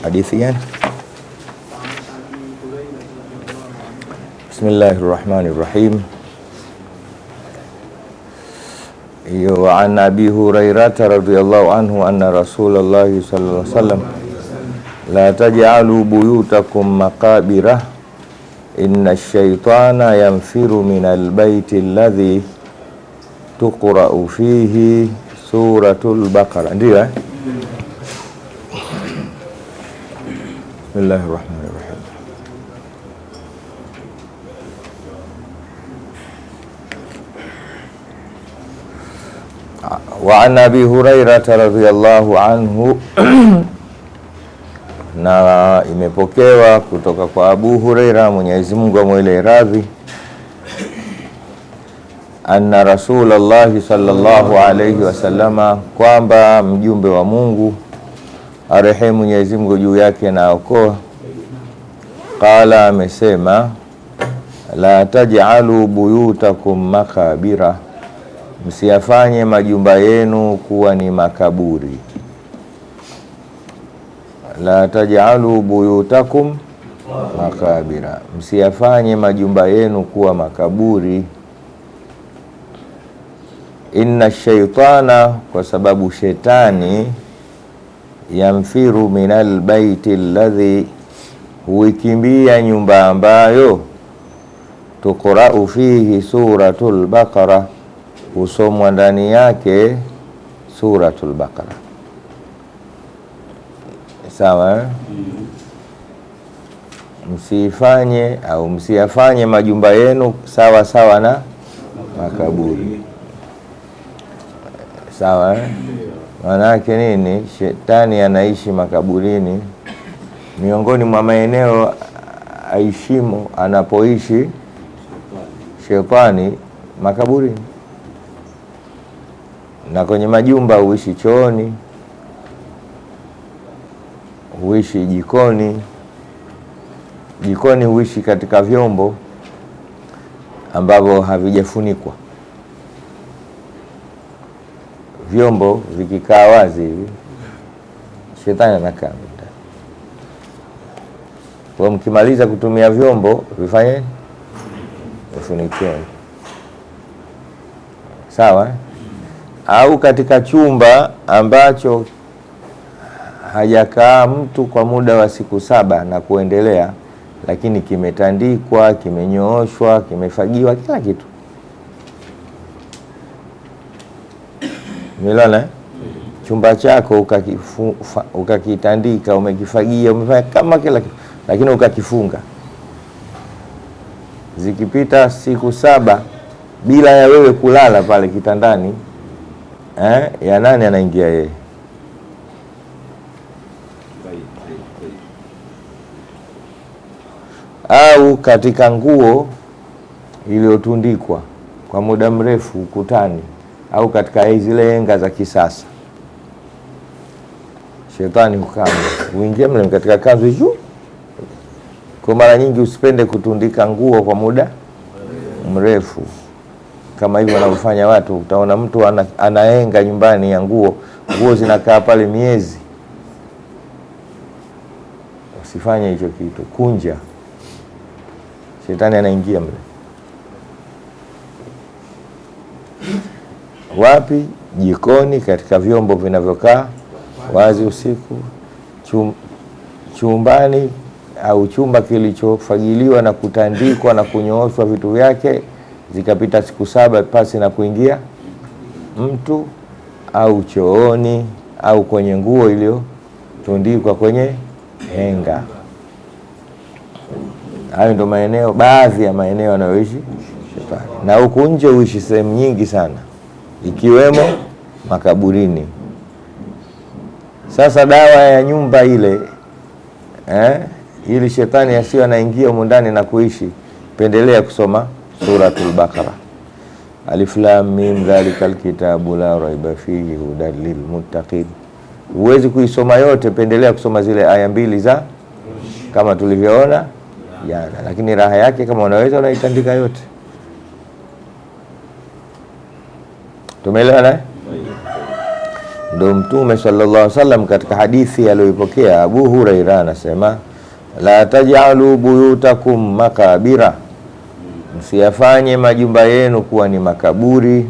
Hadithi gani? Bismillahirrahmanirrahim. Wa an Abi Hurairah radhiyallahu anhu anna Rasulullah sallallahu alaihi wasallam la taj'alu buyutakum maqabira inna asy-syaitana yanfiru minal baiti alladhi tuqra'u fihi suratul Baqarah. Ndio Bismillahirrahmanirrahim. Wa an Abi Hurairah radhiyallahu anhu na imepokewa kutoka kwa Abu Hurairah, Mwenyezi Mungu amwele radhi, anna Rasulullah sallallahu alayhi wasallama, kwamba mjumbe wa Mungu arehemu Mwenyezi Mungu juu yake na okoa, qala, amesema, la taj'alu buyutakum makabira, msiyafanye majumba yenu kuwa ni makaburi. La taj'alu buyutakum makabira, msiyafanye majumba yenu kuwa makaburi. Inna shaitana, kwa sababu shetani, yamfiru minal baiti alladhi, huikimbia nyumba ambayo tuqra'u fihi suratul Baqara, husomwa ndani yake suratul Baqara. Sawa? Msifanye au msiyafanye majumba yenu sawa sawa na makaburi. Sawa? Maana yake nini? Shetani anaishi makaburini, miongoni mwa maeneo aishimo anapoishi shetani makaburini, na kwenye majumba huishi chooni, huishi jikoni. Jikoni huishi katika vyombo ambavyo havijafunikwa. Vyombo vikikaa wazi hivi, shetani anakaa ndani. Kwa mkimaliza kutumia vyombo, vifanye vifunikeni. Sawa? Au katika chumba ambacho hajakaa mtu kwa muda wa siku 7 na kuendelea, lakini kimetandikwa, kimenyooshwa, kimefagiwa, kila kitu. Milana chumba chako ukakitandika, umekifagia, umefanya kama kila kitu, lakini ukakifunga. Zikipita siku 7 bila ya wewe kulala pale kitandani, ya nani anaingia? Yeye. Au katika nguo iliyotundikwa kwa muda mrefu ukutani, au katika zile henga za kisasa, shetani hukama uingie mle katika kanzu juu. Kwa mara nyingi usipende kutundika nguo kwa muda mrefu kama hivyo wanavyofanya watu. Utaona mtu anahenga nyumbani ya nguo zinakaa pale miezi. Usifanye hicho kitu, kunja, shetani anaingia mle. Wapi? Jikoni, katika vyombo vinavyokaa wazi usiku, chumbani au chumba kilichofagiliwa na kutandikwa na kunyooshwa vitu vyake, zikapita siku 7 pasi na kuingia mtu, au chooni, au kwenye nguo iliyotundikwa kwenye henga. Hayo ndo maeneo, baadhi ya maeneo yanayoishi shetani. Na huku nje huishi sehemu nyingi sana, ikiwemo makaburini. Sasa dawa ya nyumba ile, ili shetani asiwe anaingia huko ndani na kuishi, pendelea kusoma suratul Baqara. Alif lam mim dhalikal kitabu la raiba fihi hudan lil muttaqin. Huwezi kuisoma yote, pendelea kusoma zile aya 2 za kama tulivyoona jana, lakini raha yake kama unaweza unaitandika yote. Tumeelewana? Ndio Mtume sallallahu alaihi wasallam katika hadithi aliyoipokea Abu Huraira anasema, la taj'alu buyutakum makabira, msiyafanye majumba yenu kuwa ni makaburi.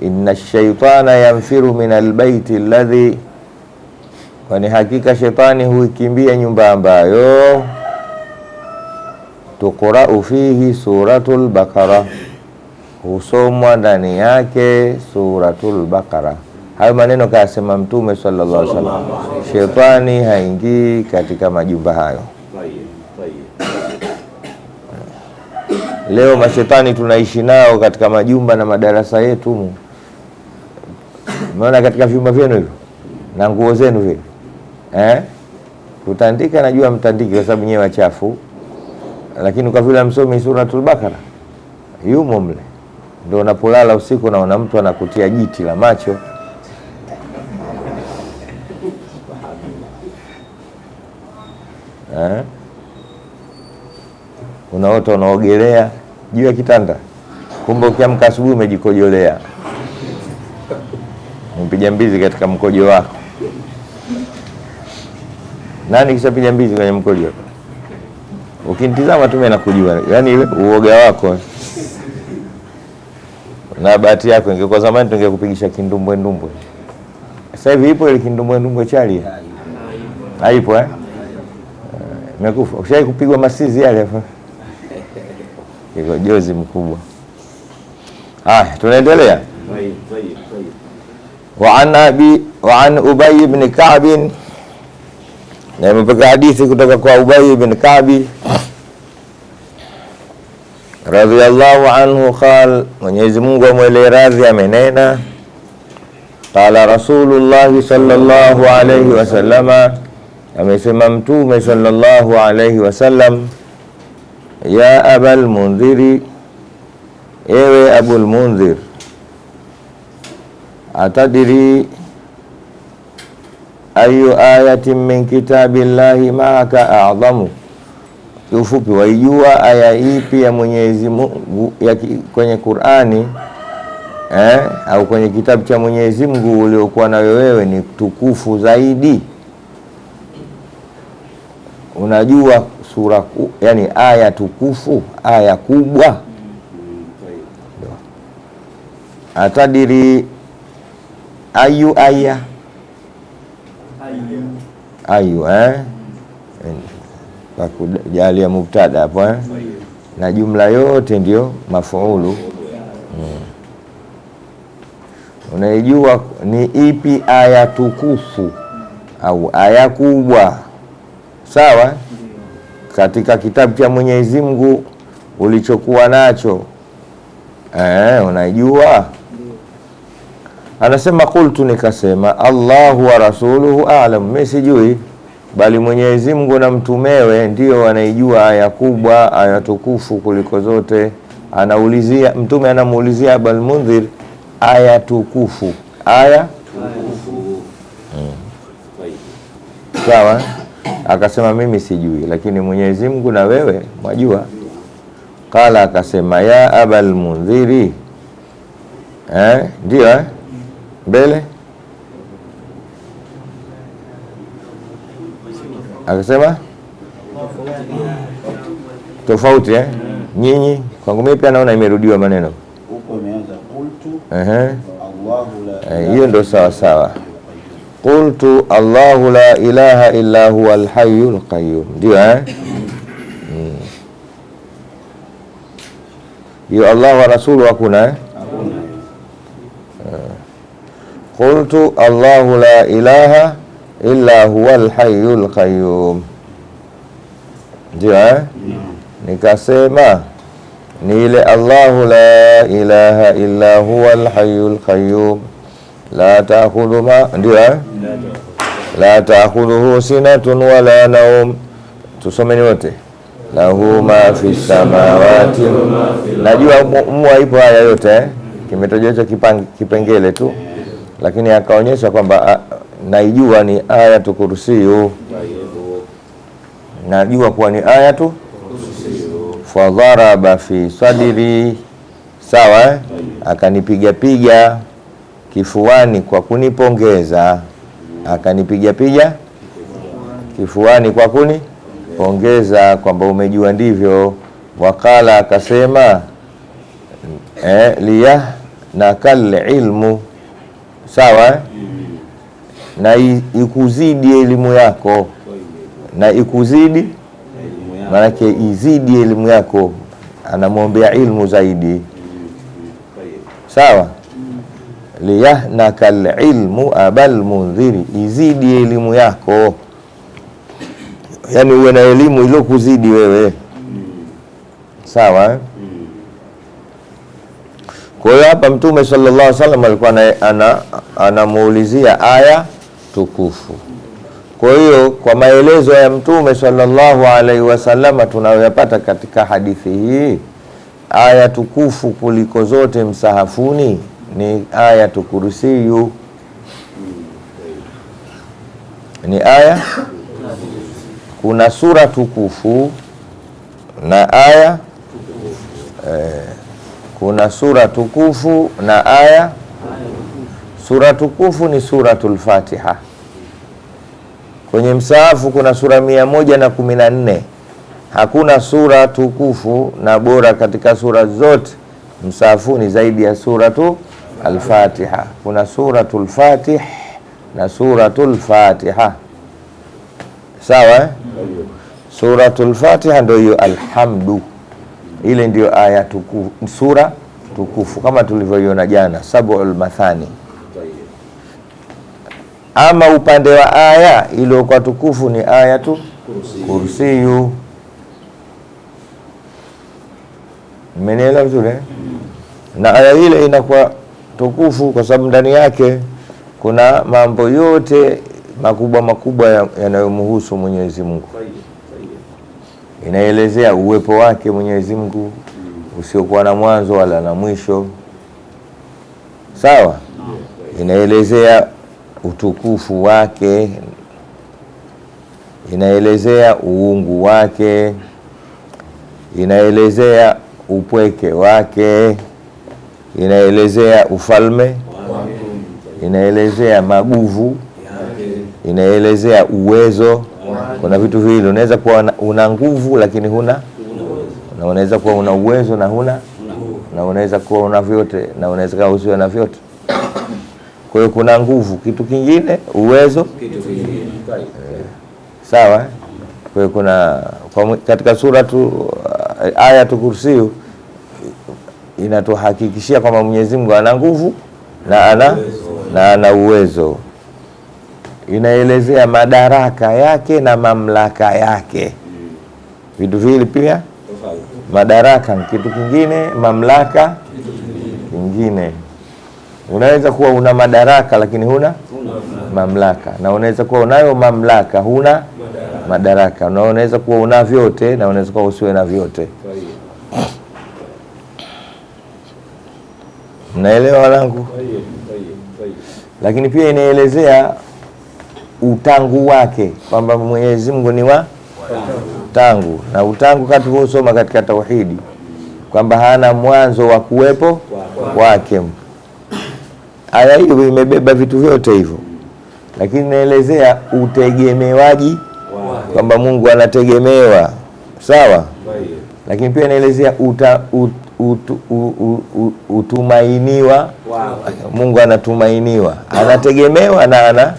Inna shaitana yanfiru min albayti alladhi, kwani hakika shetani huikimbia nyumba ambayo tuqra'u fihi suratul Baqara, husomwa ndani yake suratul Baqara. Hayo maneno kasema Mtume sallallahu alaihi wasallam, shetani haingii katika majumba hayo. Leo mashetani tunaishi nao katika majumba na madarasa yetu. Umeona katika vyumba vyenu hivyo na nguo zenu vile, kutandika, najua mtandiki kwa sababu nyewe wachafu, lakini kwa vile msomi suratul Baqara yumo mle, ndio unapolala usiku naona mtu anakutia jiti la macho. Unaota unaogelea juu ya kitanda, kumbe ukiamka asubuhi umejikojolea, mpiga mbizi katika mkojo wako. Nani kishapiga mbizi kwenye mkojo? Ukinitizama tu mimi nakujua, yaani ile uoga wako na bahati yako. Ingekuwa zamani tungekupigisha kindumbwe ndumbwe. Sasa hivi ipo ile kindumbwe ndumbwe chali? Haipo imekufa. Ushai kupigwa masizi yale hapo? Iko jozi mkubwa. Haya, tunaendelea. Wa an Ubay ibn Ka'b, na mpaka hadithi kutoka kwa Ubay ibn Ka'b radhiyallahu anhu qala, Mwenyezi Mungu amwele radhi, amenena, qala Rasulullah sallallahu alayhi wasallama, amesema Mtume sallallahu alayhi wasallam, ya Abul Mundhiri, ewe Abul Mundhir, atadiri ayu ayatin min kitabillahi ma'aka a'zamu, kiufupi waijua aya ipi ya Mwenyezi Mungu kwenye Qur'ani au kwenye kitabu cha Mwenyezi Mungu uliokuwa nayo wewe ni tukufu zaidi? Unajua sura yani aya tukufu, aya kubwa. Atadiri ayu aya ayu kwa kujalia mubtada hapo na jumla yote ndio mafuulu. Unaijua ni ipi aya tukufu au aya kubwa, sawa, katika kitabu cha Mwenyezi Mungu ulichokuwa nacho, unajua? Anasema qultu, nikasema Allahu wa rasuluhu a'lam, mimi sijui, bali Mwenyezi Mungu na mtumewe ndio wanaijua aya kubwa, aya tukufu kuliko zote. Anaulizia Mtume, anamuulizia Abul Mundhir aya tukufu, aya tukufu. Sawa, akasema mimi sijui, lakini Mwenyezi Mungu na wewe mwajua. Kala, akasema ya Abul Mundhiri, ndio mbele akasema tofauti nyinyi. Kwangu mimi pia naona imerudiwa maneno huko, imeanza qultu Allahu la, hiyo ndio sawa sawa. Qultu Allahu la ilaha illa huwa al-hayyul qayyum, ndio hiyo Allah wa rasulu hakuna Qultu Allahu la ilaha illa huwa al-hayyul qayyum, ndio nikasema ni ile Allahu la ilaha illa huwa al-hayyul qayyum la ta'khudhu ma, ndio la ta'khudhuhu sinatun wala nawm. Tusomeni wote, lahu ma fi samawati, najua haipo haya yote kimetoja hicho kipengele tu, lakini akaonyesha kwamba naijua ni ayatu kursiyu, najua kuwa ni ayatu fadharaba fi sadri, sawa, akanipiga piga kifuani kwa kunipongeza, akanipiga kifuani kwa kunipongeza kwamba umejua ndivyo. Wakala, akasema liya nakal ilmu, sawa, na ikuzidi elimu yako, na ikuzidi maanake izidi elimu yako, anamwombea ilmu zaidi, sawa. Liyahnaka ilmu abal mundhiri, izidi elimu yako, yani uwe na elimu ilo kuzidi wewe, sawa. Kwa hiyo hapa Mtume sallallahu alaihi wasallam alikuwa anamuulizia aya tukufu. Kwa hiyo kwa maelezo ya Mtume sallallahu alaihi wasallam tunayoyapata katika hadithi hii, aya tukufu kuliko zote msahafuni ni Ayatul Kursiyu, ni aya. Kuna sura tukufu na aya kuna sura tukufu na aya. Sura tukufu ni suratul Fatiha. Kwenye msahafu kuna sura 114. Hakuna sura tukufu na bora katika sura zote msahafuni zaidi ya suratu al-Fatiha. Kuna suratul Fatih na suratul Fatiha, sawa. Suratul Fatiha ndio hiyo alhamdu, ile ndio aya tukufu, sura tukufu kama tulivyoiona jana, sab'ul mathani. Ama upande wa aya ile kwa tukufu ni Ayatul Kursiyu. Mmenielewa vizuri? Na aya ile inakuwa tukufu kwa sababu ndani yake kuna mambo yote makubwa yanayomhusu Mwenyezi Mungu. Inaelezea uwepo wake Mwenyezi Mungu usiokuwa na mwanzo wala na mwisho, sawa. Inaelezea utukufu wake, inaelezea uungu wake, inaelezea upweke wake, inaelezea ufalme, inaelezea maguvu, inaelezea uwezo. Kuna vitu vile, unaweza kuwa una nguvu lakini huna, na unaweza kuwa una uwezo na huna, na unaweza kuwa una vyote na unaweza kuwa usiwe na vyote. Kwa hiyo kuna nguvu kitu kingine, uwezo kitu kingine, sawa. Kwa hiyo kuna katika suratu Ayatul Kursiyu inatuhakikishia kwamba Mwenyezi Mungu ana nguvu na ana uwezo. Inaelezea madaraka yake na mamlaka yake, vitu vile pia. Madaraka kitu kingine, mamlaka kingine. Unaweza kuwa una madaraka lakini huna mamlaka, na unaweza kuwa unayo mamlaka huna madaraka, na unaweza kuwa una vyote na unaweza kuwa usiwe na vyote. Mnaelewa wanangu? Lakini pia inaelezea utangu wake, kwamba Mwenyezi Mungu ni wa tangu, na utangu katusoma katika tauhidi kwamba hana mwanzo wa kuwepo wake. Aya hiyo imebeba vitu vyote hivyo, lakini inaelezea utegemewaji kwamba Mungu anategemewa, sawa. Lakini pia inaelezea utumainiwa, Mungu anatumainiwa, anategemewa na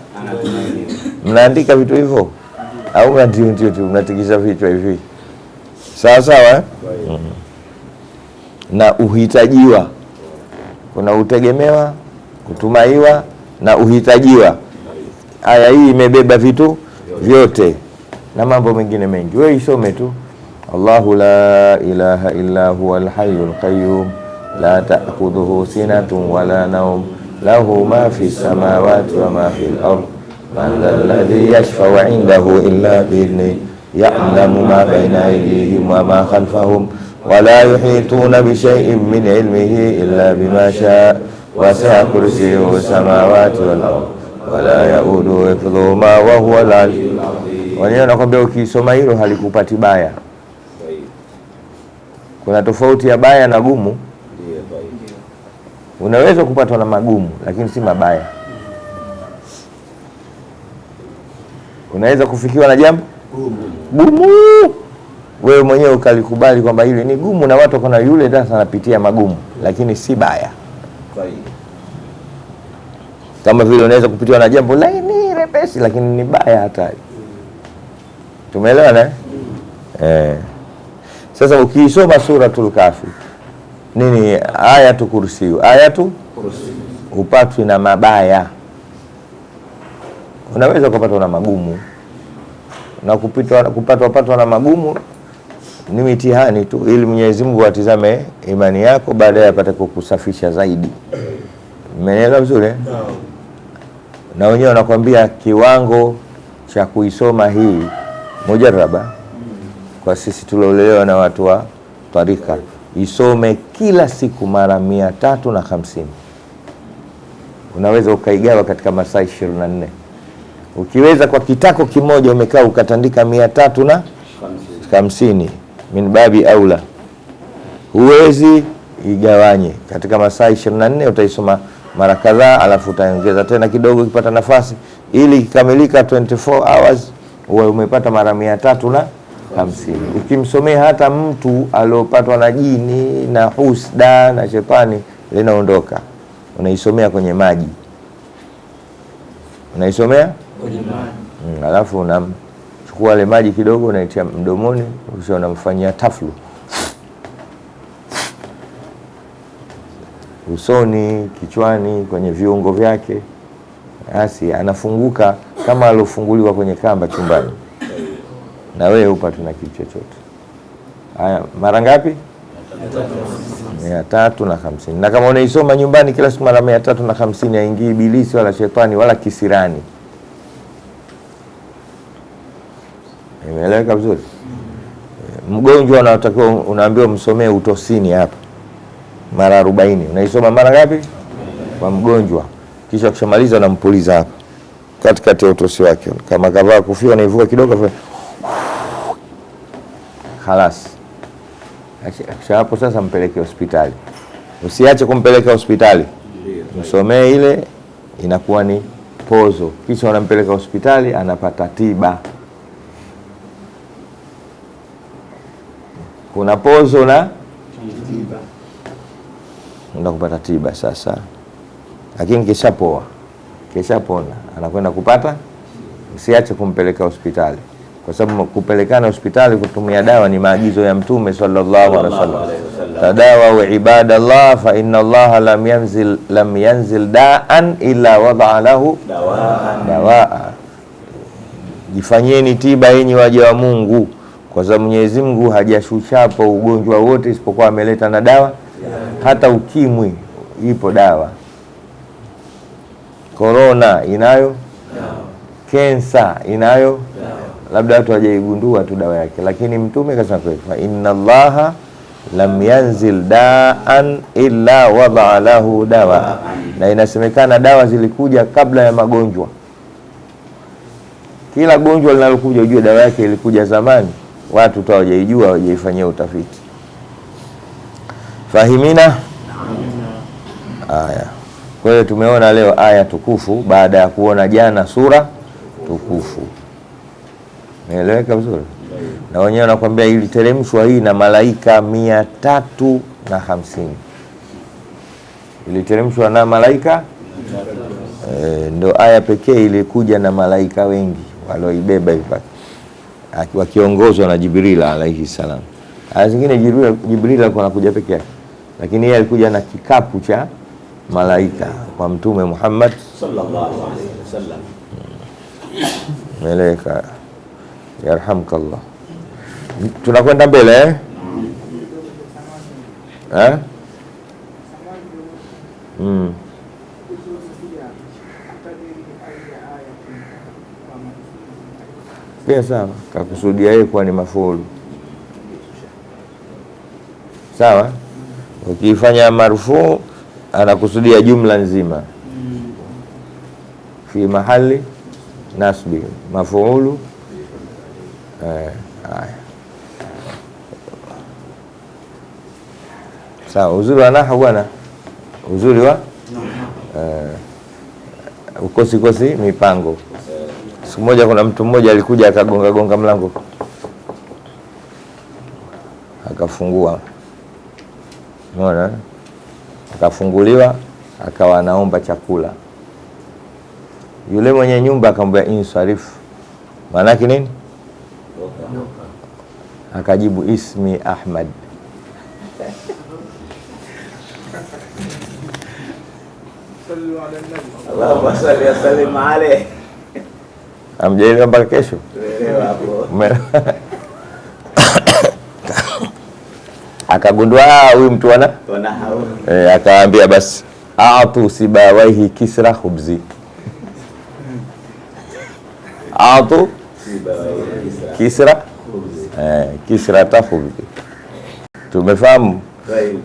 mnaandika vitu hivyo au mnatikisha vichwa hivi, sawa sawa. Na uhitajiwa, kuna utegemewa, kutumaiwa na uhitajiwa. Aya hii imebeba vitu vyote na mambo mengine mengi. Wewe isome tu, Allahu la ilaha illa huwal hayyul qayyum la ta'khudhuhu sinatun wala nawm lahu ma fis samawati wa ma fil ard man alladhi yashfa'u 'indahu illa bi'idhnihi ya'lamu ma bayna aydihim wa ma khalfahum wa la yuhituna bi shay'in min 'ilmihi illa bima sha'a wasi'a kursiyyuhu samawati wal ard wa la ya'uduhu hifdhuhuma wa huwa al-'aliyyul 'azim. Wanaona nakwambia ukisoma hilo halikupati baya. Kuna tofauti ya baya na gumu. Unaweza kupatwa na magumu lakini si mabaya. Unaweza kufikiwa na jambo gumu, wewe mwenyewe ukalikubali kwamba hili ni gumu, na watu kuna yule sasa anapitia magumu, lakini si baya. Kama vile unaweza kupitiwa na jambo laini repesi, lakini ni baya, hatari. Tumeelewana Sasa ukiisoma suratul Kahfi, nini ayatu kursi, upatwi na mabaya. Unaweza kupatwa na magumu, na kupatwa na magumu ni mitihani tu, ili Mwenyezi Mungu atizame imani yako, baadaye apate kukusafisha zaidi. Umeelewa vizuri? Na wenyewe wanakuambia kiwango cha kuisoma hii mujarraba, kwa sisi tuliolelewa na watu wa tarika, isome kila siku mara 350. Unaweza ukaigawa katika masaa 24. Ukiweza kwa kitako kimoja umekaa ukatandika 350, min babi aula. Huwezi igawanye katika masaa 24, utaisoma mara kadhaa, alafu utaongeza tena kidogo ukipata nafasi, ili ikamilika 24 hours uwe umepata mara 350. Ukimsomea hata mtu aliopatwa na jini na husda na shetani, linaondoka. Unaisomea kwenye maji, alafu unachukua ile maji kidogo, unaitia mdomoni, kisha unamfanyia taflu usoni, kichwani, kwenye viungo vyake, basi anafunguka kama alofunguliwa kwenye kamba chumbani, na wewe upate na kitu chochote. Haya, mara ngapi? 350. Na kama unaisoma nyumbani kila siku mara 350, haingii ibilisi wala shetani wala kisirani. Imeeleweka vizuri? Mgonjwa unatakiwa unaambiwa msomee utosini hapa mara 40. Unaisoma mara ngapi? Kwa mgonjwa. Kisha ukishamaliza unampuliza hapa katikati ya utosi wake. Kama kavaa kofia unaivuka kidogo, khalas. Kisha hapo sasa mpeleke hospitali. Usiache kumpeleka hospitali. Msomee ile, inakuwa ni pozo. Kisha unampeleka hospitali, anapata tiba. Kuna pozo na tiba. Unakupata tiba sasa. Lakini keshapona, anakwenda kupata. Usiache kumpeleka hospitali, kwa sababu kupelekana hospitali kutumia dawa ni maagizo ya Mtume sallallahu alaihi wasallam. Tadawa wa ibadallah fa inna Allah lam yanzil da'an illa wada'a lahu dawaa. Jifanyeni tiba yenye waja wa Mungu, kwa sababu Mwenyezi Mungu hajashushapo ugonjwa wote isipokuwa ameleta na dawa. Hata ukimwi ipo dawa, korona inayo dawa, kensa inayo dawa. Labda watu hawajaigundua tu dawa yake, lakini Mtume kasema fa inna Allaha lam yanzil da'an illa wada'a lahu dawa. Na inasemekana dawa zilikuja kabla ya magonjwa. Kila gonjwa linalokuja ujue dawa yake ilikuja zamani, watu tu hawajaijua, hawajaifanyia utafiti. Fahimina? Aya. Kwa hiyo tumeona leo aya tukufu baada ya kuona jana sura tukufu. Naeleweka vizuri? Na wenyewe wanakuambia iliteremshwa hii na malaika 350. Iliteremshwa na malaika ndio aya pekee ilikuja na malaika wengi walioibeba hivi, wakiongozwa na Jibril alayhi salam. Aya zingine Jibril alikuwa anakuja peke yake, lakini yeye alikuja na kikapu cha malaika kwa Mtume Muhammad sallallahu alaihi wasallam. Meleka yarhamkallah. Tunakwenda mbele pia sawa, kakusudia yeye kuwa ni mafuulu. Sawa? Ukifanya marfu anakusudia jumla nzima. Fi mahali nasbi mafuulu. Sawa, uzuri wa nahwu bwana. uzuri wa ukosi mipango. Siku moja kuna mtu mmoja alikuja akagonga mlango, akafungua, unaona, akafunguliwa, akawa anaomba chakula. Yule mwenye nyumba akamwambia insarifu, maana yake nini? Akajibu ismi Ahmad. Allahumma salli wa sallim alayhi. Amjaelewa mpaka kesho? Akagundua huyu mtu ana akaambia basi a'tu sibawaihi kisra khubzi. A'tu kisra kisra khubzi. Tumefahamu?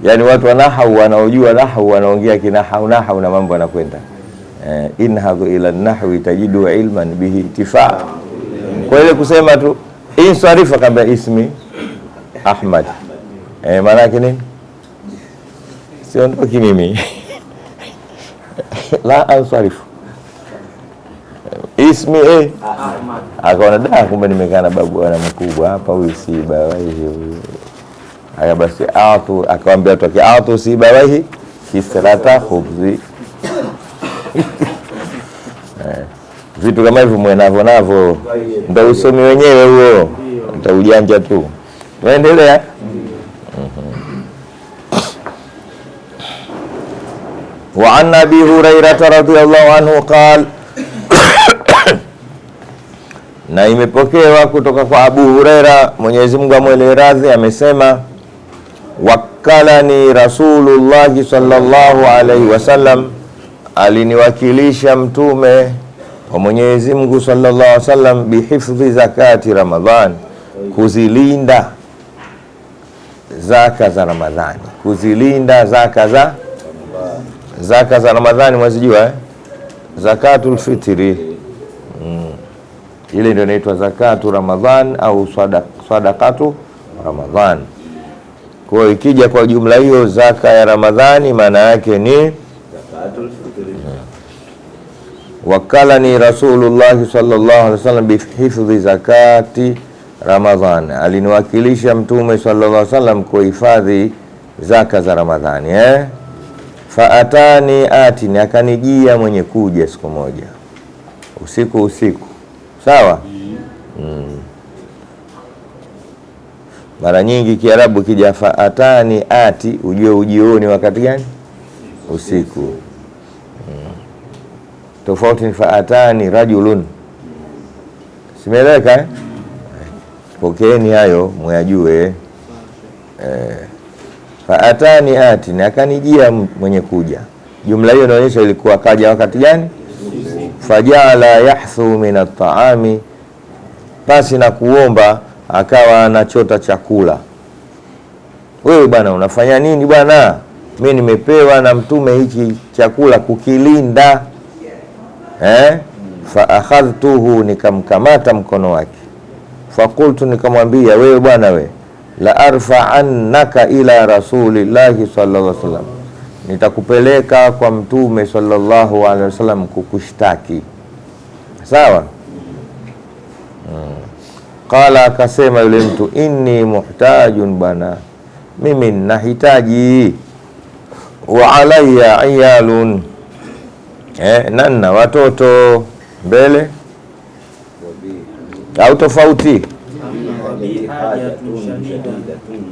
Yani watu wa nahwu wanaojua nahwu wanaongea kinahwu na mambo yanakwenda. Inhadhu ila nahwi tajidu ilman bihi intifa. Kwa ile kusema tu insarifa kama ismi Ahmad, maana yake nini? Siondoki mimi la ansarifu ismi Ahmad. Akaona kumbe nimekaa na babu bwana mkubwa hapa, huyu si bawaihi huyu. Aya basi atu akamwambia tu atu si bawaihi kisrata khubzi. Vitu kama hivyo mwenavyo ndio usomi wenyewe huo, ndio ujanja tu. Tuendelea. Wa an Abi Hurairah radhiyallahu anhu qala, na imepokewa kutoka kwa Abu Hurairah, Mwenyezi Mungu amwele radhi, amesema wakalani Rasulullah sallallahu alaihi wasallam, aliniwakilisha mtume wa Mwenyezi Mungu sallallahu alaihi wasallam bihifdhi zakati Ramadhan, kuzilinda zaka za Ramadhani, kuzilinda zaka za Ramadhani. Mwazijua zakatul fitri, ile ndio inaitwa zakatu Ramadhan au sadaqatu Ramadhan. Kwa hiyo ikija kwa jumla hiyo zaka ya Ramadhani maana yake ni zakatul fitri. Wakalani Rasulullah sallallahu alaihi wasallam bihifdhi zakati Ramadhan, aliniwakilisha mtume sallallahu alaihi wasallam kuhifadhi zaka za Ramadhani. Faatani atini, akanijia mwenye kuja siku moja usiku, sawa. Mara nyingi Kiarabu kija faatani ati, ujue ujioni wakati gani? Usiku. Tofauti ni faatani rajulun. Simeleka pokeeni hayo mwajue. Faatani ati, na akanijia mwenye kuja. Jumla hiyo inaonyesha ilikuwa kaja wakati gani? Fajala yahthu min at-ta'ami, pasi na kuomba akawa anachota chakula. Wewe bwana unafanya nini bwana? Mimi nimepewa na mtume hiki chakula kukilinda. Fa akhadhtuhu, nikamkamata mkono wake. Fakultu, nikamwambia wewe bwana we, la arfa'annaka ila rasulillahi sallallahu alaihi wasallam, nitakupeleka kwa mtume sallallahu alaihi wasallam kukushtaki. Sawa? Qala, akasema yule mtu, inni muhtajun, bana mimi nahitaji, wa alayya iyalun, nana watoto mbele au tofauti?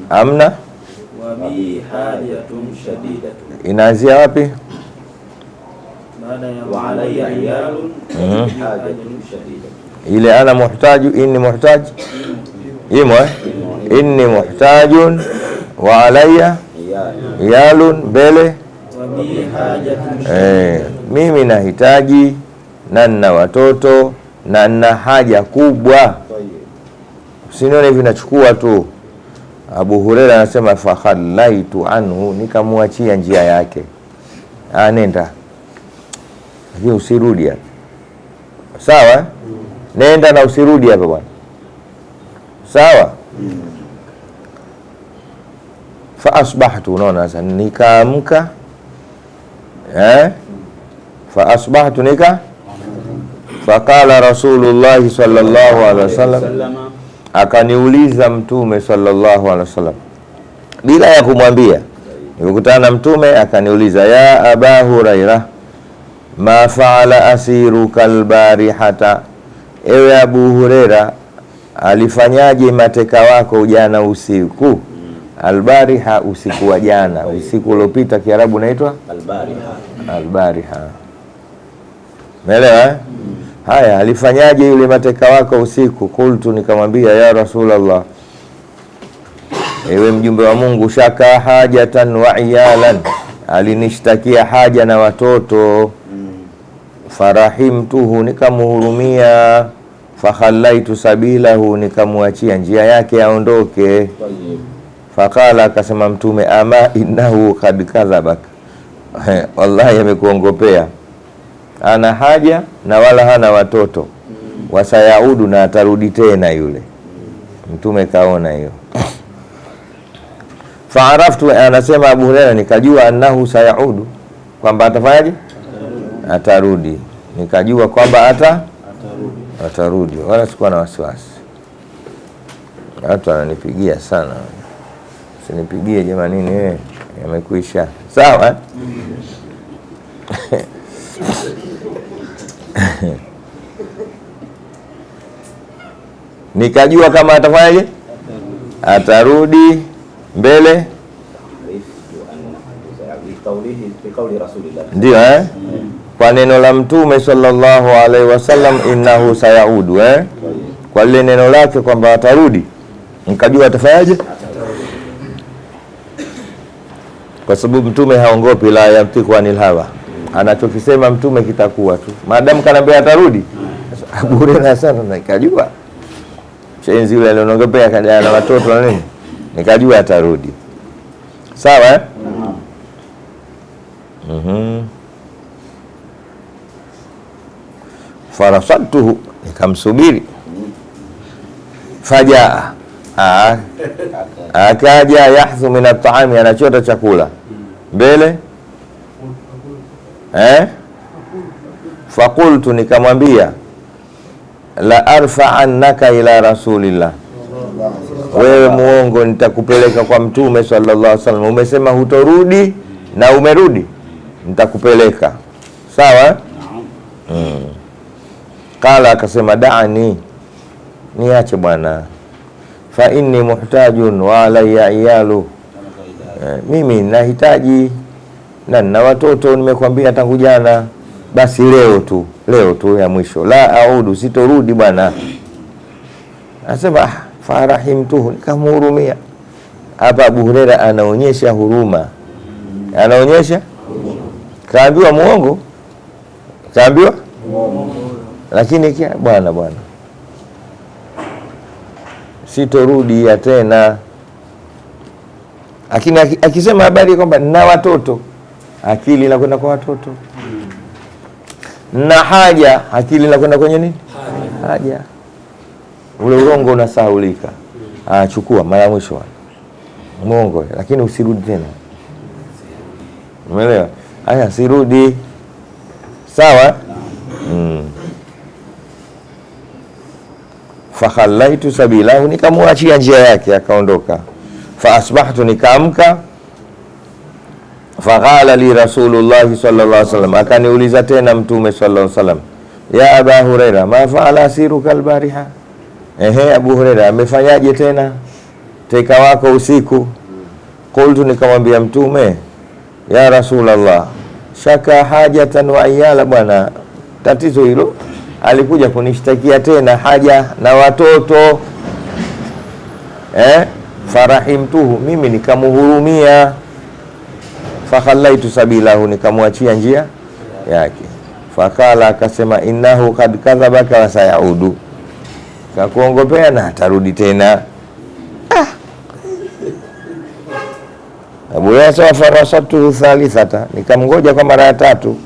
Amna, inaanzia wapi? Ile ana muhtaju, inni muhtaj imo inni muhtajun wa alayya iyalun mbele mimi nahitaji na nina watoto na nina haja kubwa. Usinione hivi nachukua tu. Abu Hurairah anasema fa khallaitu anhu, nikamwachia njia yake, nenda lakini usirudi hapa. Sawa? Nenda na usirudi hapa bwana. Sawa? Fa asbahtu, unaona sasa, nikaamka fa asbahtu nika faqala Rasulullah sallallahu alaihi wasallam, akaniuliza Mtume sallallahu alaihi wasallam bila ya kumwambia. Nilikutana na Mtume akaniuliza, ya Aba Huraira, ma faala asiruka albarihata, ewe Abu Huraira, alifanyaje mateka wako jana usiku? Albariha, usiku wa jana, usiku uliopita, Kiarabu naitwa albariha. Umeelewa? Haya, alifanyaje yule mateka wako usiku? Kultu, nikamwambia, ya Rasulullah, ewe mjumbe wa Mungu, shaka hajatan wa iyalan, alinishtakia haja na watoto. Farahimtuhu, nikamhurumia. Fakhallaitu sabilahu, nikamwachia njia yake aondoke. Fakala, akasema Mtume, ama innahu kad kadhabak, wallahi amekuongopea. Ana haja na wala hana watoto. Wasayaudu, na atarudi tena yule. Mtume kaona hiyo. Faaraftu, anasema Abu Hurairah, nikajua annahu sayaudu, kwamba atafanyaje? Atarudi. Nikajua kwamba atarudi, wala sikuwa na wasiwasi. Watu wananipigia sana, usinipigie jamani, nini yamekuisha. Sawa nikajua kama atafanyaje? Atarudi mbele. Ndio kwa neno la Mtume sallallahu alaihi wasallam, innahu sayaudu, kwa lile neno lake kwamba atarudi, nikajua atafanyaje? Kwa sababu Mtume haongopi, la yamtiku anil hawa, anachokisema Mtume kitakuwa tu, maadamu kanambia atarudi. Abu Hurairah sana, nikajua chenzi yule alionogopea kaja na watoto na nini, nikajua atarudi. Sawa Farasatuhu, nikamsubiri. Fajaa, akaja. Yahthu min at-ta'ami, anachota chakula mbele. Fakultu, nikamwambia, la arfa'annaka ila rasulillah, wewe muongo, nitakupeleka kwa Mtume sallallahu alaihi wasallam. Umesema hutorudi na umerudi, nitakupeleka. Sawa. Kala, akasema, da'ani, niache bwana, fa inni muhtajun wa alayya iyalu, mimi nahitaji na nina watoto, nimekwambia tangu jana. Basi leo tu ya mwisho, la audu, sitorudi bwana. Anasema farahimtuhu, nikamhurumia. Hapa Abu Hurairah anaonyesha huruma, kaambiwa muongo, lakini bwana sitorudi ya tena. Lakini akisema habari kwamba na watoto, akili inakwenda kwa watoto, na haja, akili inakwenda kwenye nini? Haja. Ule urongo unasahaulika. Chukua mara mwisho muongo, lakini usirudi tena. Umeelewa? Haya, sirudi. Sawa. Fakhallaitu sabilahu, nikamwachia njia yake akaondoka. Fa asbahtu, nikaamka. Faqala li Rasulullah sallallahu alaihi wasallam, akaniuliza tena Mtume sallallahu alaihi wasallam, ya Aba Huraira, ma faala asiruka albariha, Abu Huraira, amefanyaje tena teka wako usiku? Qultu, nikamwambia Mtume, ya Rasulullah, shaka hajatan wa iyala, bwana tatizo hilo, alikuja kunishtakia tena haja na watoto. Farahimtuhu, mimi nikamhurumia. Fakhallaitu sabilahu, nikamwachia njia yake. Fakala, akasema, innahu kad kadhabaka wa sayaudu, kakuongopea na atarudi tena. Abu Yasa, farasatuhu thalithata, nikamngoja kwa mara ya tatu,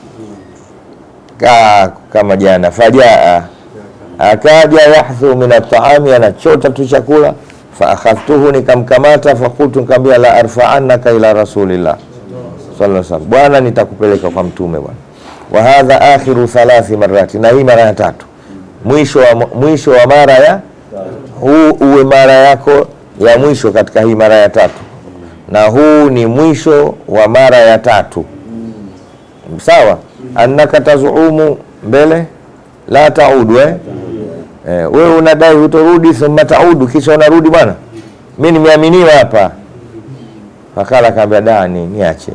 kama jana. Fajaa, akaja. Yahthu min at-ta'ami, anachota tu chakula. Fa akhadhtuhu, nikamkamata. Fakultu, nikamwambia, la arfa'annaka ila rasulillah sallallahu alaihi wasallam, bwana nitakupeleka kwa mtume bwana. Wa hadha akhiru 3 marati, na hii mara ya 3, mwisho wa mara ya huu uwe mara yako ya mwisho katika hii mara ya 3, na huu ni mwisho wa mara ya 3. Sawa? Annaka tazumu mbele la taudu wewe unadai utorudi, thumma taudu, kisha unarudi bwana, mimi nimeaminiwa hapa. Fakala kaambia dani, niache.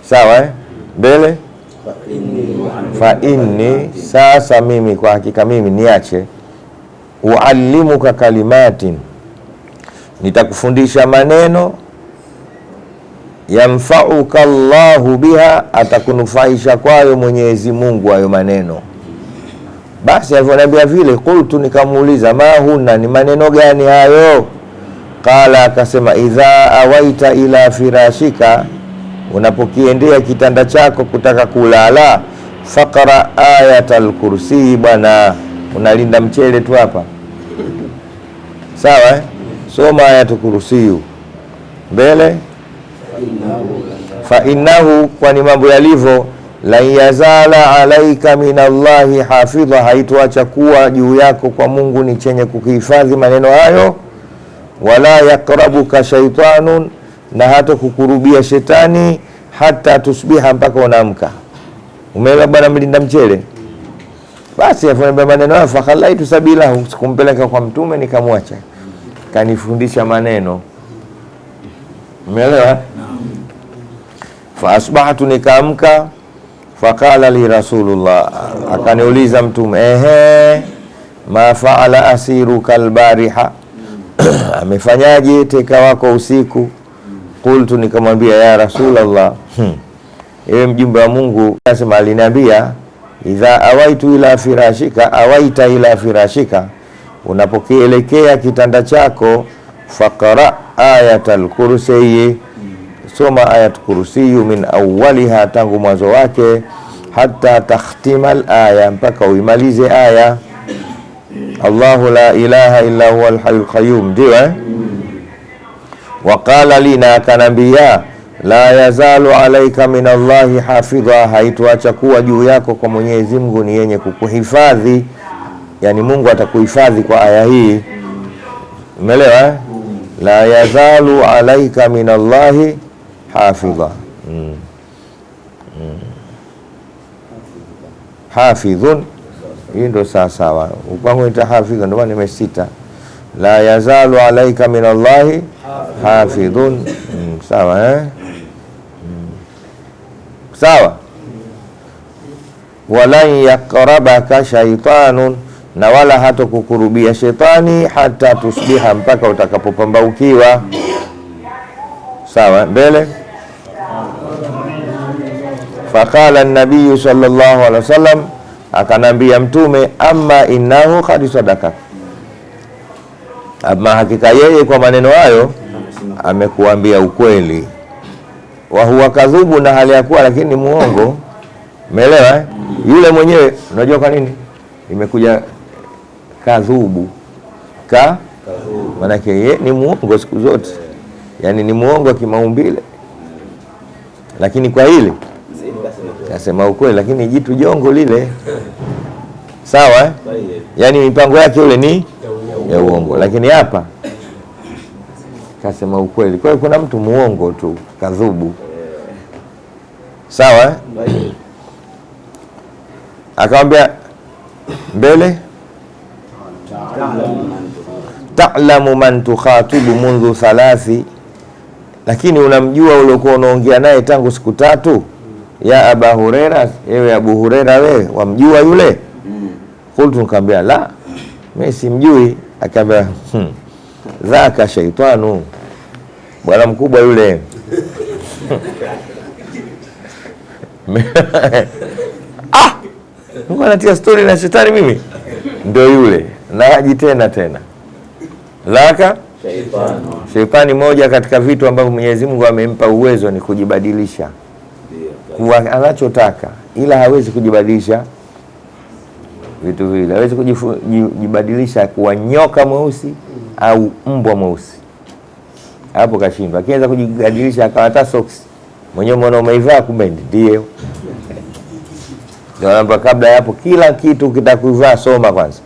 Sawa mbele fa inni, sasa mimi kwa hakika mimi niache, uallimuka kalimatin, nitakufundisha maneno, yamfauka Allahu biha, atakunufaisha kwayo Mwenyezi Mungu hayo maneno. Basi alivyoniambia vile, qultu, nikamuuliza, ma huna, ni maneno gani hayo? Qala, akasema, idha awaita ila firashika, unapokiendea kitanda chako kutaka kulala, faqra ayatal kursi, bwana unalinda mchele tu hapa. Sawa soma ayatul kursi mbele. Fa innahu, kwani mambo yalivyo, la yazala alaika minallahi hafidha, haitoacha kuwa juu yako kwa Mungu ni chenye kukihifadhi maneno hayo. Wala yakrabuka shaitanun, na hata kukurubia shetani, hata tusbiha, mpaka unaamka. Umeelewa bwana mlinda mchele? Basi afanye maneno hayo, fakhalaitu sabila, kumpeleka kwa mtume nikamwacha, kanifundisha maneno. Umeelewa? Fa asbahtu, nikaamka. Faqala li Rasulullah, akaniuliza mtume, ma faala asiruka albariha, amefanyaje teka wako usiku? Qultu, nikamwambia, ya Rasulullah, ewe mjumbe wa Mungu, nasema aliniambia, idha awaitu ila firashika, awaita ila firashika, unapokielekea kitanda chako, faqra ayatal kursi, soma ayat kursi min awwaliha, tangu mwanzo wake, hatta takhtimal aya, mpaka uimalize aya. Allahu la ilaha illa huwa al-hayyul qayyum, ndio Waqala li, na akanambia, la yazalu alaika min Allahi hafidha, haituacha kuwa juu yako kwa Mwenyezi Mungu ni yenye kukuhifadhi. Yani Mungu atakuhifadhi kwa aya hii. Umeelewa? La yazalu alaika min Allahi hafidha. Hafidhun, hii ndo sawa. Upango ita hafidha, ndio maana nimesita. La yazalu alaika min Allahi hafidhun. Sawa sawa. Walan yakrabaka shaitanun, na wala hata kukurubia shetani, hata tusbiha, mpaka utakapopambaukiwa. Sawa mbele. Faqala an-nabiy sallallahu alaihi wasallam, akanambia mtume, amma innahu qad sadaka, ama hakika yeye kwa maneno hayo amekuambia ukweli. Wa huwa kadhubu, na hali ya kuwa lakini ni muongo. Umeelewa yule mwenyewe, unajua kwa nini imekuja kadhubu? Maana yake ni muongo siku zote, yani ni muongo kimaumbile, lakini kwa hili kasema ukweli, lakini jitu jongo lile. Sawa yani mipango yake ule ni ya uongo, lakini hapa kasema ukweli. Kwa hiyo kuna mtu muongo tu, kadhubu. Sawa akamwambia mbele, ta'lamu man tukhatibu mundhu thalathi, lakini unamjua uliokuwa unaongea naye tangu siku 3. Ya Aba Huraira, ewe Abu Huraira, wewe wamjua yule? Qultu, nikamwambia la, mimi simjui. Akamwambia dhaka shaitanu, bwana mkubwa yule. Mungu anatia story na shetani mimi? Ndio yule. Na haji tena. Laka shaitani, moja katika vitu ambavyo Mwenyezi Mungu amempa uwezo ni kujibadilisha kuwa anachotaka, ila hawezi kujibadilisha vitu vile. Hawezi kujibadilisha kuwa nyoka mweusi au mbwa mweusi, hapo kashindwa. Akiweza kujibadilisha akawa hata socks, mwenyewe mwana umeivaa, kumbe ndio ndio. Kabla ya hapo kila kitu kitakuvaa soma kwanza.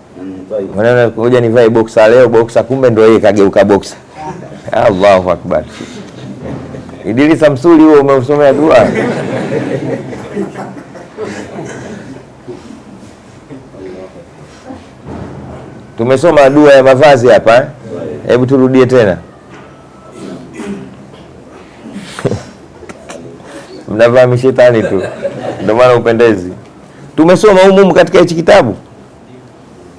Mwana ngoja nivae boxer leo, boxer kumbe ndio yeye kageuka boxer. Allahu Akbar. Idrisa Msuli huo umesomea dua. Tumesoma dua ya mavazi hapa. Hebu turudie tena. Mnavaa shetani tu. Ndio maana upendezi. Tumesoma humu katika hichi kitabu.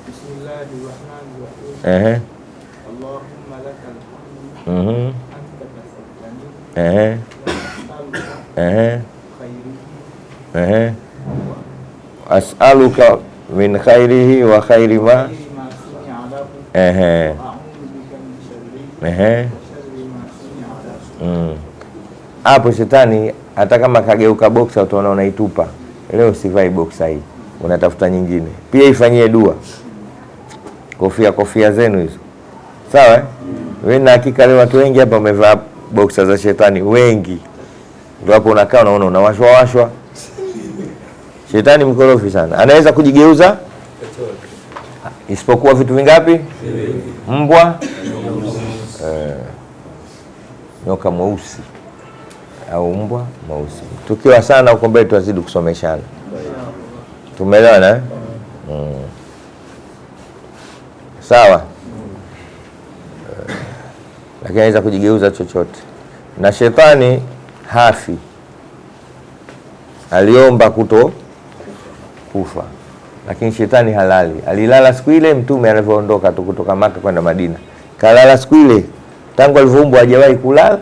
Bismillahirrahmanirrahim. Allahumma lakal hamd. As'aluka min khairihi wa khairi ma hapo shetani hata kama kageuka boxer utaona unaitupa. Leo sivai boxer hii, unatafuta nyingine. Pia ifanyie dua. Kofia zenu hizo. Sawa? Wewe na hakika leo watu wengi hapa wamevaa boxer za shetani wengi. Ndio hapo unakaa unaona unawashwa. Shetani mkorofi sana. Anaweza kujigeuza isipokuwa vitu vingapi? Mbwa, nyoka mweusi au mbwa mweusi. Tukiwa sana huko mbele tutazidi kusomeshana. Tumeelewana? Sawa. Lakini anaweza kujigeuza chochote. Na shetani hafi. Aliomba kuto kufa. Lakini shetani halali. Alilala siku ile mtume alivyoondoka tu kutoka Maka kwenda Madina. Kalala siku ile. Tangu alivyoumbwa hajawahi kulala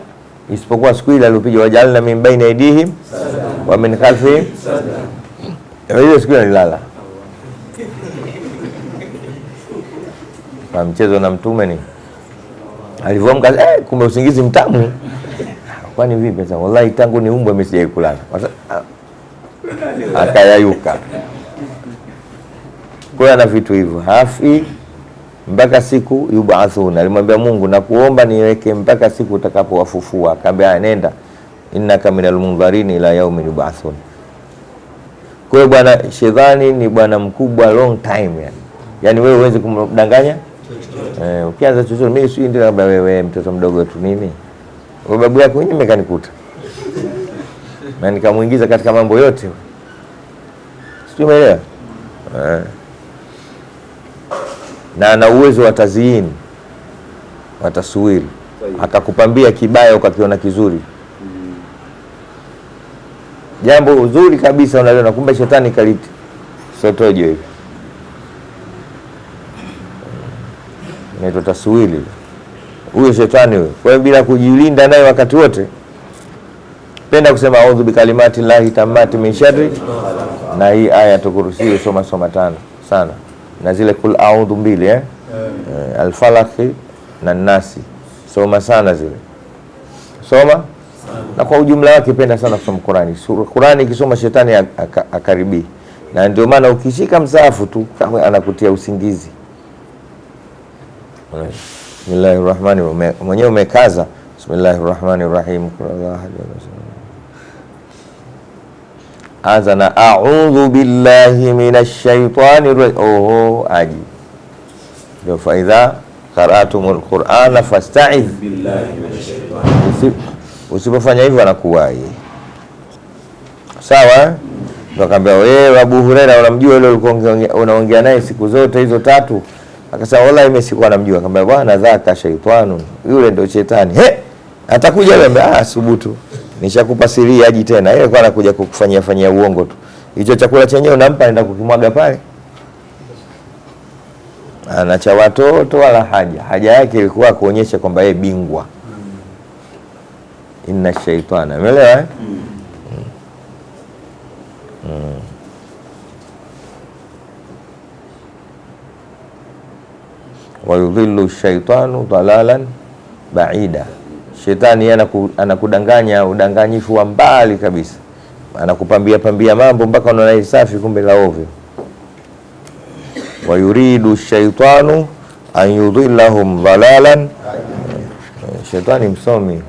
isipokuwa siku ile aliyopiga wajalna min baina aidihim wa min khalfihim. Ile siku ile alilala. Kwa mchezo na mtume ni alivyoamka kumbe usingizi mtamu. Kwani vipi sasa? Wallahi tangu niumbwe mimi sijai kulala. Akayayuka. Kwa ana vitu hivyo. Hafi mpaka siku yubathuna. Alimwambia Mungu na kuomba niweke mpaka siku utakapowafufua. Akamwambia nenda innaka minal munzarin ila yaumin yubathun. Kwa hiyo bwana shetani ni bwana mkubwa long time yani. Yaani wewe uweze kumdanganya? Ukianza chochote mimi si ndio labda wewe mtoto mdogo tu nini? Babu yako mwenyewe mekanikuta. Na nikamuingiza katika mambo yote. Sio umeelewa? Na ana uwezo wa tazyin, wa taswiri. Akakupambia kibaya ukakiona kizuri. Jambo uzuri kabisa unaliona kumbe shetani kaliti. Sotojo hivi. Inaitwa taswiri. Huyo shetani huyo. Kwa hiyo bila kujilinda naye wakati wote. Penda kusema a'udhu bikalimati llahi tammati min sharri. Na hii aya tukuruhusiwe soma tano sana. Na zile kul a'udhu mbili al-falaq na nasi. Soma sana zile. Soma. Na kwa ujumla wake penda sana kusoma Qur'ani. Qur'ani ikisoma shetani akaribii. Na ndio maana ukishika msahafu tu kama anakutia usingizi. Bismillahirrahmanirrahim. Mwenyewe umekaza. Bismillahirrahmanirrahim. Anza na a'udhu billahi minash shaitani rajim. Aji. Ndio faidha qara'tumul Qur'ana fasta'idh billahi minash shaitani. Usipofanya hivyo anakuwai. Sawa? Ndio akamwambia wewe Abu Huraira unamjua yule ulikuwa unaongea naye siku zote hizo tatu? Akasema wallahi mimi sikuwa namjua. Akamwambia bwana dhaka shaitanu. Yule ndio shetani. Atakuja leo subutu. Nishakupa siri aji tena. Yeye kwa anakuja kukufanyia uongo tu. Hicho chakula chenyewe unampa anaenda kukimwaga pale. Ana cha watoto wala haja. Haja yake ilikuwa kuonyesha kwamba yeye bingwa. Inna shaitana. Umeelewa wa yudhillu shaitanu dalalan ba'ida. Shetani anakudanganya udanganyifu wa mbali kabisa. Anakupambia mambo mpaka unaona safi kumbe la ovyo. Wa yuridu shaitanu an yudhillahum dalalan. Shetani msomi.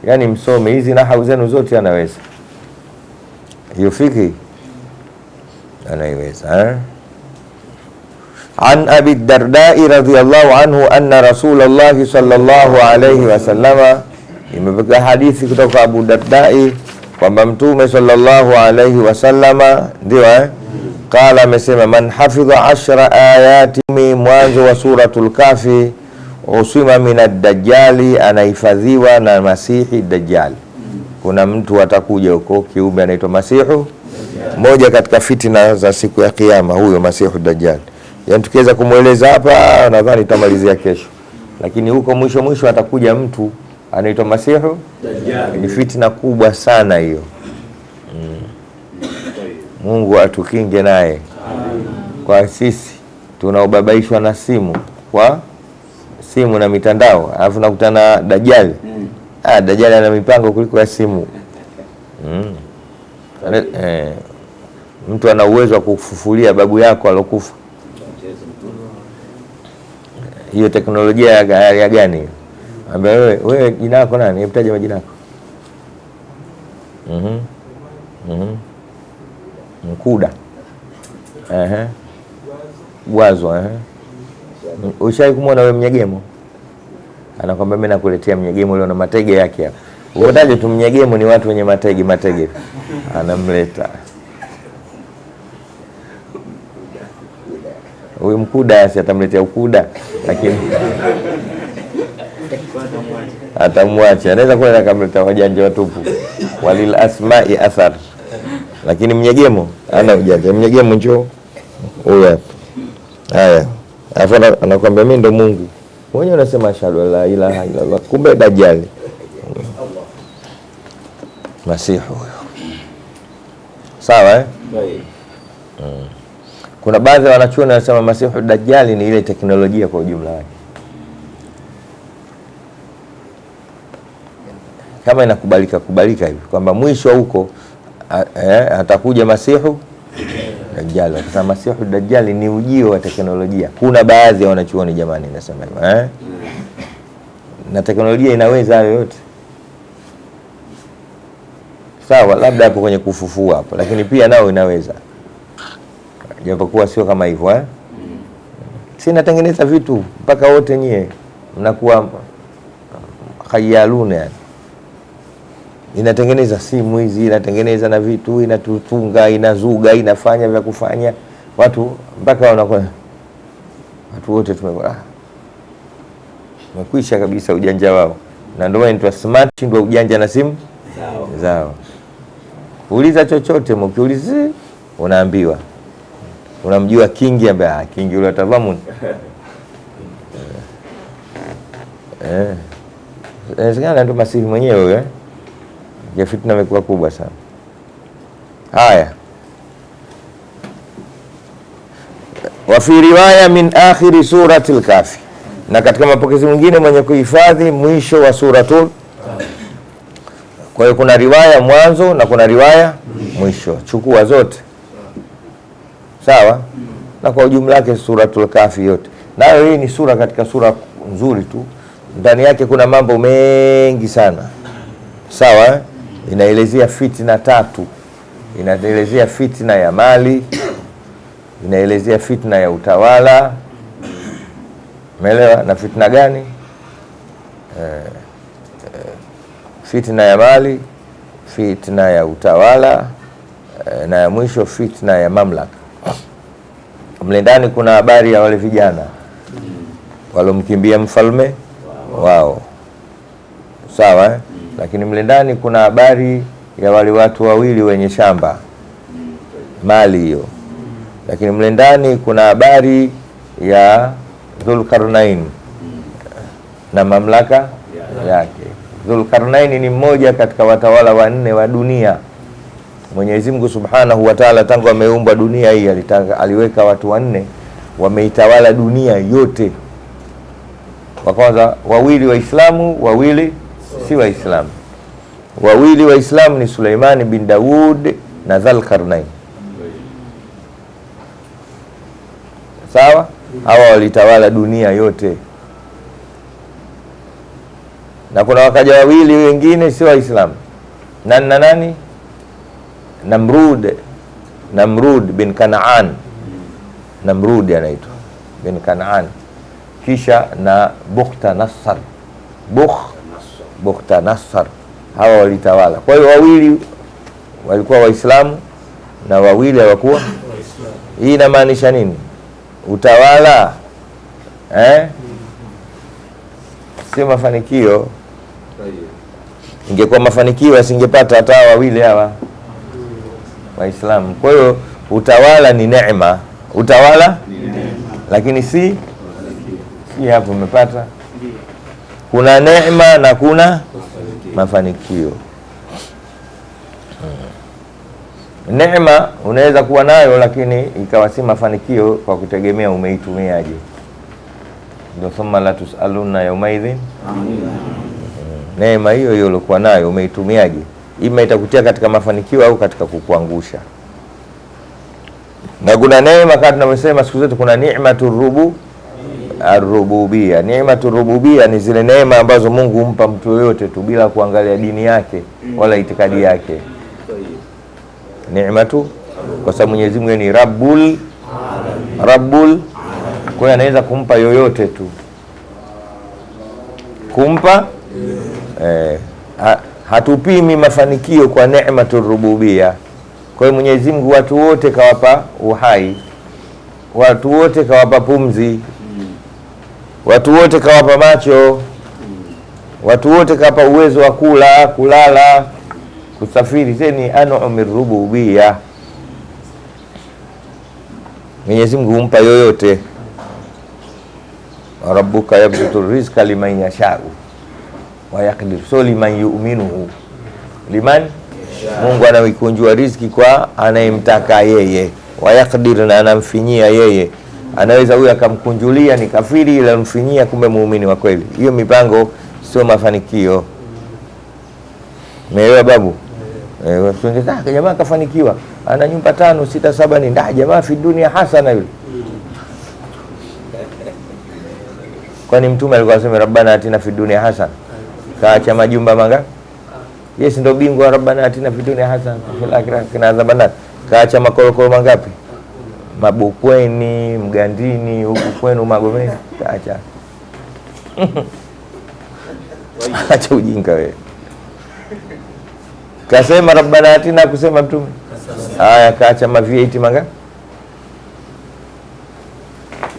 yani msome hizi nahau zenu zote anaweza. Hiyo fiki anaiweza. An Abi Dardai radhiyallahu anhu anna Rasulullah sallallahu alayhi wasallama, imepokea hadithi kutoka Abu Dardai kwamba Mtume sallallahu alayhi wasallama ndio qala, amesema man hafidha 10 ayati, mwanzo wa suratul Kafi, usima min ad-dajjali, anahifadhiwa na masihi dajjal. Kuna mtu atakuja huko kiumbe anaitwa masihu, moja katika fitina za siku ya kiyama, huyo masihu dajjal. Yani tukiweza kumweleza hapa nadhani tutamalizia kesho, lakini huko mwisho atakuja mtu anaitwa masihu dajjal. Ni fitina kubwa sana hiyo. Mungu atukinge naye. Kwa sisi tunaobabaishwa na simu, kwa simu na mitandao, alafu nakutana dajjal. Dajjal ana mipango kuliko ya simu. Mtu ana uwezo wa kufufulia babu yako alokufa. Hiyo teknolojia ya gani? Ambia wewe jina lako nani? Hebu majina yako. Mkuda. Gwazo. Ushawahi kumwona wewe Mnyegemo? Anakwambia mimi nakuletea Mnyegemo leo na matege yake hapa. Ukotaje tu Mnyegemo ni watu wenye matege. Anamleta. Huyu Mkuda atamletea ukuda, lakini atamwacha. Anaweza kwenda akamleta wajanja watupu. Walil asma'i athar. Lakini Mnyegemo ana ujanja. Mnyegemo njoo. Huyu hapa. Haya. Alafu anakuambia mimi ndo Mungu. Wewe unasema ashhadu la ilaha illa Allah. Kumbe dajjal. Masihu huyo. Sawa Kuna baadhi ya wanachuoni wanasema masihu dajjal ni ile teknolojia kwa ujumla wake. Kama inakubalika hivi kwamba mwisho huko atakuja masihu dajjal. Sasa masihu dajjal ni ujio wa teknolojia. Kuna baadhi ya wanachuoni jamani nasema hivyo na teknolojia inaweza hayo yote. Sawa, labda hapo kwenye kufufua hapo, lakini pia nao inaweza. Japokuwa sio kama hivyo si natengeneza vitu mpaka wote nyie mnakuwa khayaluna yani. Inatengeneza simu hizi, inatengeneza na vitu, inatutunga, inazuga, inafanya vya kufanya watu mpaka wanakuwa watu wote tumekwisha kabisa ujanja wao. Na ndio inaitwa smart, ndio ujanja na simu zao. Uliza chochote, mkiuliza unaambiwa. Unamjua Kingi ambaye Kingi yule atavamu. Inawezekana ndio masihi mwenyewe ya fitna imekuwa kubwa sana. Haya. Wa fi riwaya min akhiri suratil Kafi. Na katika mapokezi mwingine mwenye kuhifadhi mwisho wa suratul. Kwa hiyo kuna riwaya mwanzo na kuna riwaya mwisho. Chukua zote. Sawa? Na kwa ujumla wake suratul Kafi yote. Nayo hii ni sura katika sura nzuri tu. Ndani yake kuna mambo mengi sana. Sawa? Inaelezea fitna 3. Inaelezea fitna ya mali, inaelezea fitna ya utawala. Umeelewa? Na fitna gani? Fitna ya mali, fitna ya utawala, na ya mwisho fitna ya mamlaka. Mle ndani kuna habari ya wale vijana walomkimbia mfalme wao. Sawa Lakini mle ndani kuna habari ya wale watu wawili wenye shamba mali hiyo. Lakini mle ndani kuna habari ya Dhulkarnain na mamlaka yake. Dhulkarnain ni mmoja katika watawala wanne wa dunia. Mwenyezi Mungu Subhanahu wa Ta'ala tangu ameumba dunia hii aliweka watu wanne wameitawala dunia yote. Wa kwanza wawili Waislamu, wawili si Waislamu. Wawili Waislamu ni Suleiman bin Daud na Dhulkarnain. Sawa? Hawa walitawala dunia yote. na kuna wakaja wawili wengine sio Waislamu. Nani? Namrud bin Kanaan. Namrud anaitwa bin Kanaan, kisha na Bukhta Nassar. Hawa walitawala. Kwa hiyo wawili walikuwa Waislamu na wawili hawakuwa. Hii inamaanisha nini? Utawala si mafanikio. Ingekuwa mafanikio asingepata hata wawili hawa Waislamu. Kwa hiyo utawala ni neema, lakini si hapo umepata. Kuna neema na kuna mafanikio. Neema unaweza kuwa nayo lakini ikawa si mafanikio, kwa kutegemea umeitumiaje. Ndio thumma la tusaluna yaumaidhin. Neema hiyo ulikuwa nayo umeitumiaje, ima itakutia katika mafanikio au katika kukuangusha. Na kuna neema kama tunavyosema siku zote, kuna ni'matur rububia. Ni'matur rububia ni zile neema ambazo Mungu humpa mtu yoyote tu bila kuangalia dini yake wala itikadi yake. Ni'matu, kwa sababu Mwenyezi Mungu ni Rabbul, kwa hiyo anaweza kumpa yoyote tu, kumpa hatupimi mafanikio kwa ni'matur rububia. Kwa hiyo Mwenyezi Mungu watu wote kawapa uhai, watu wote kawapa pumzi, watu wote kawapa macho, watu wote kawapa uwezo wa kula, kulala, kusafiri. Zeni an'umir rububia. Mwenyezi Mungu humpa yoyote. Rabbuka yabsutu rizqa liman yasha'u wa yaqdir, so liman yu'minuhu, liman Mungu anawikunjua riziki kwa anayemtaka yeye, wa yaqdir, na anamfinyia yeye. Anaweza huyu akamkunjulia ni kafiri, ila mfinyia kumbe muumini wa kweli. Hiyo mipango sio mafanikio. Umeelewa babu? Jamaa kafanikiwa, ana nyumba 5 6 7, ni jamaa fi dunia hasana yule. Kwani mtume alikuwa anasema rabbana atina fi dunia hasana, kaacha majumba manga? Yes, ndio bingwa rabbana atina fi dunia hasana fil akhirati qina adhaban. Kaacha makorokoro mangapi? Mabukweni, Mgandini, huku kwenu Magomeni, kaacha. Acha ujinga wewe. Kasema rabbana atina, kusema mtume. Haya, kaacha ma-V8 manga?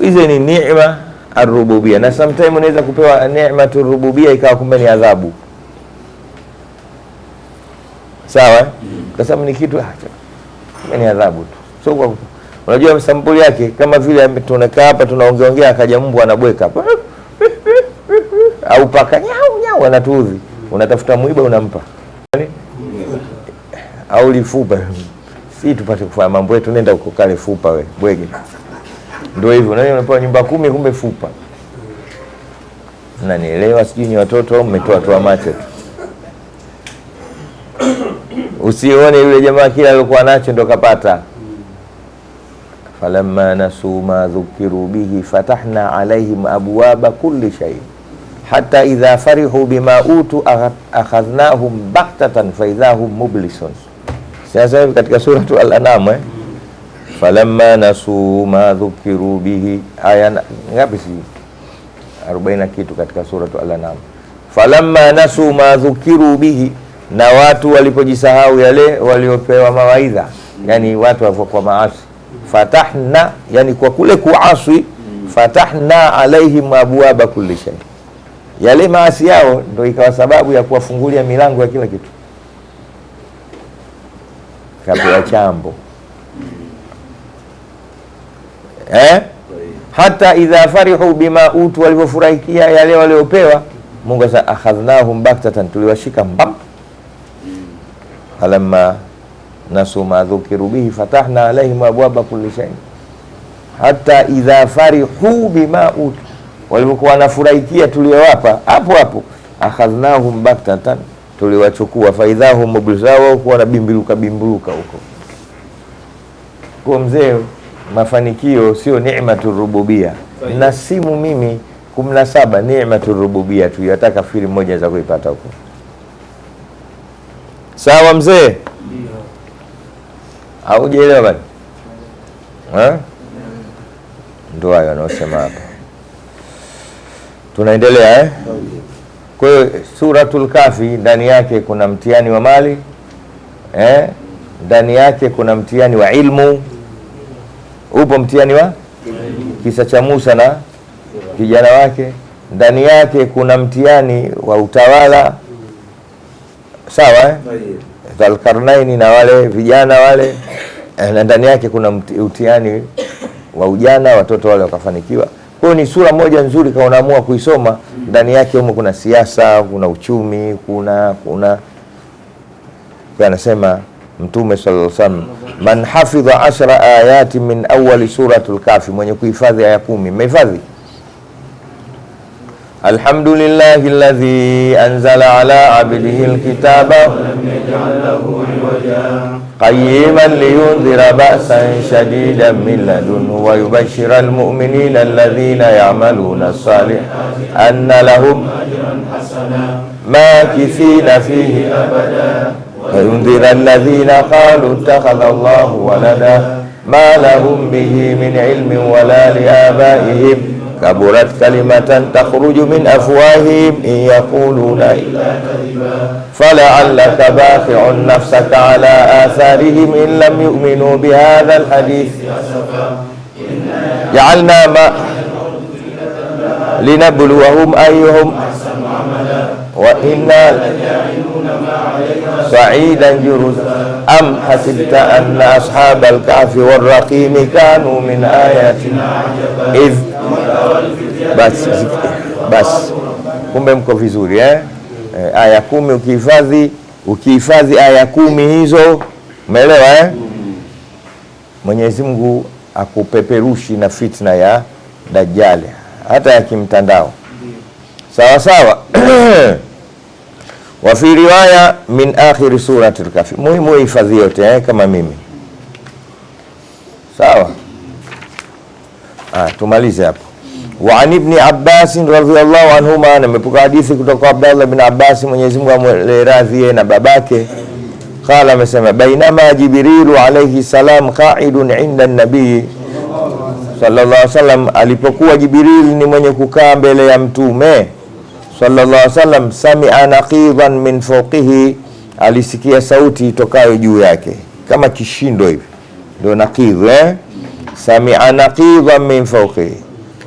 Hizo ni neema ar-rububia. Na sometimes unaweza kupewa neema ar-rububia ikawa kumbe ni adhabu. Sawa? Kwa sababu ni kitu ni adhabu tu. So kwa unajua sampuli yake, kama vile tunakaa hapa tunaongeongea akaja mbwa anabweka hapa. Au paka nyau anatuudhi. Unatafuta mwiba unampa. Au lifupa. Si tupate kufanya mambo yetu, nenda uko kale fupa we, bwege. Ndio hivyo, na unapewa nyumba 10 kumbe fupa. Unanielewa? Sijui ni watoto au mmetoa macho tu. Usione yule jamaa kila alikuwa nacho ndo kapata. Falamma nasu ma dhukiru bihi fatahna alaihim abwaba kulli shay hatta idha farihu bima utu akhadhnahum baghtatan fa idahum mublisun. Sasa hivi katika suratu Al-An'am falamma nasu ma dhukiru bihi, aya ngapi? Si 40 kitu katika suratu Al-An'am. Falamma nasu ma dhukiru bihi, na watu walipojisahau yale waliopewa mawaidha, yani watu walikuwa maasi. Fatahna, yani kwa kule kuasi, fatahna alaihim abwaba kulli shay, yale maasi yao ndio ikawa sababu ya kuwafungulia milango ya kila kitu. Kapewa chambo hata idha farihu bima utu, walipofurahikia yale waliopewa, Mungu sasa akhadhnahum baktatan, tuliwashika mbap. Falamma nasu ma dhukiru bihi fatahna alaihim abwaba kulli shay hata idha farihu bima utu, walipokuwa wanafurahikia tuliowapa, hapo hapo akhadhnahum baktatan, tuliwachukua. Faidhahum mublisun, kuwa na bimbiluka huko. Kwa mzee, mafanikio sio ni'matur rububia. Nasimu mimi 17 ni'matur rububiyya tu, yataka fili moja za kuipata huko. Sawa mzee? Ndio. Haujaelewa bado? Ndio hayo anaosema hapa. Tunaendelea Kwa hiyo Suratul Kafi ndani yake kuna mtihani wa mali, ndani yake kuna mtihani wa ilmu. Upo mtihani wa kisa cha Musa na kijana wake. Ndani yake kuna mtihani wa utawala, sawa Dhulkarnaini na wale vijana wale. Na ndani yake kuna mtihani wa ujana, watoto wale wakafanikiwa. Kwa hiyo ni sura moja nzuri kama unaamua kuisoma. Ndani yake humo kuna siasa, kuna uchumi, kuna kwa anasema Mtume sallallahu alaihi wasallam, man hafidha 10 ayati min awwal suratul Kafi, mwenye kuhifadhi aya 10. Mmehifadhi? Alhamdulillahi alladhi anzala ala abdihi alkitaba qayyiman liyundhira ba'san shadidan min ladunhu wa yubashshira almu'minina alladhina ya'maluna as-salihati anna lahum ajran hasana makithina fihi abada wa yundhira alladhina qalu ittakhadha Allahu walada ma lahum bihi min ilmin wala liabaihim kaburat kalimatan takhruju min afwahihim in yaquluna illa kadhiba fala'allaka baqi'un nafsaka ala atharihim in lam yu'minu bihadha alhadith ja'alna ma linabluwahum ayyuhum wa inna sa'idan juruz am hasibta anna ashabal kahfi warraqimi kanu min ayatina idh basi kumbe mko vizuri aya 10 ukihifadhi aya 10 hizo, umeelewa Mwenyezi Mungu akupeperushi na fitna ya Dajjal hata ya kimtandao, sawa sawa. Wa fi riwaya min akhir suratul Kafi, muhimu hifadhi yote kama mimi, sawa. Tumalize hapo. Wa an ibn Abbas radhiyallahu anhuma, nimepoka hadithi kutoka Abdullah ibn Abbas, Mwenyezi Mungu amradhie na babake. Qala, amesema bainama Jibrilu alayhi salam qa'idun inda an-nabii sallallahu alayhi wasallam, alipokuwa Jibril ni mwenye kukaa mbele ya mtume sallallahu alayhi wasallam, sami'a naqidan min fawqihi, alisikia sauti itokayo juu yake kama kishindo hivi, ndio naqidh sami'a naqidan min fawqihi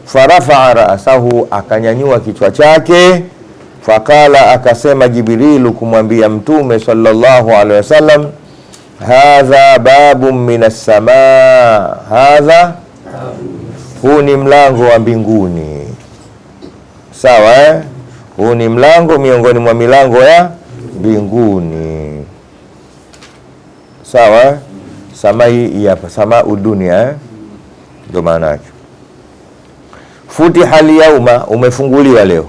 farafa'a ra'sahu, akanyanyua kichwa chake. Fakala, akasema Jibrilu kumwambia mtume sallallahu alaihi wasallam, hadha babun minas samaa, hadha, huu ni mlango wa mbinguni, sawa huu ni mlango miongoni mwa milango ya mbinguni, sawa. Sama hii hapa, sama udunia ndio maana yake. Futiha al-yawma, umefunguliwa leo,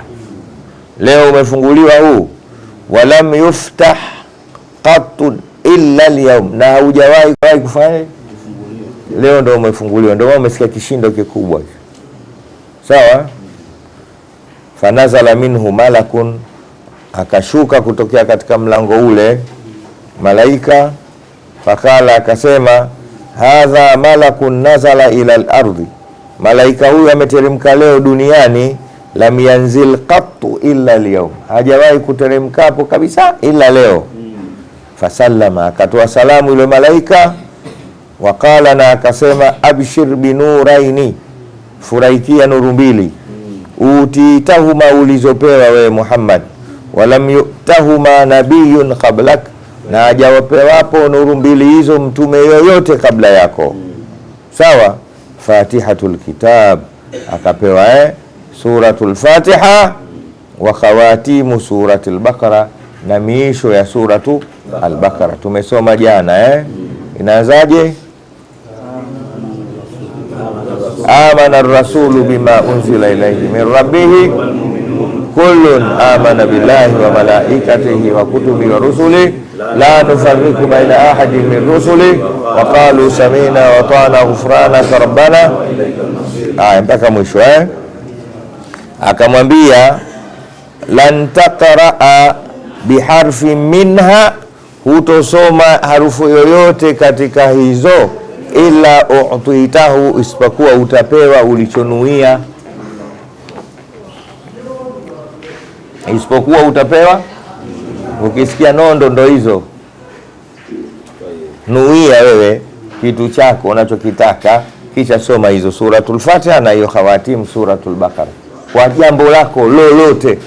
leo umefunguliwa huu. Walam yuftah qattu illa al-yawm, na haujawahi kufanya leo ndio umefunguliwa, ndio umesikia kishindo kikubwa, sawa. Fanazala minhu malakun, akashuka kutokea katika mlango ule malaika. Fakala, akasema hadha malakun nazala ila al-ardhi, malaika huyu ameteremka leo duniani. Lam yanzil qattu illa al-yawm, hajawahi kuteremka hapo kabisa ila leo. Fasallama, akatoa salamu yule malaika. Wakala, na akasema abshir binuraini, furahikia nuru mbili. Utitahuma, ulizopewa wewe Muhammad. Walam yu'tahuma nabiyyun qablak, na hajawapewapo nuru mbili hizo mtume yoyote kabla yako, sawa. Fatihatul kitab, akapewa suratul Fatiha wa khawatimu suratul Baqara, na miisho ya suratu al-Baqara. Tumesoma jana inaanzaje? Amana ar-rasulu bima unzila ilayhi min rabbihi kullun amana billahi wa malaikatihi wa kutubihi wa rusulihi la nufarriqu baina ahadin min rusuli wa qalu sami'na wa ata'na ghufranaka rabbana, mpaka mwisho akamwambia lan taqraa biharfi minha, hutosoma harufu yoyote katika hizo, illa u'titahu, isipokuwa utapewa ulichonuia, isipokuwa utapewa. Ukisikia nondo ndo hizo, nuia wewe kitu chako unachokitaka, kisha soma hizo suratul Fatiha na hiyo khawatim suratul Baqara kwa jambo lako lolote,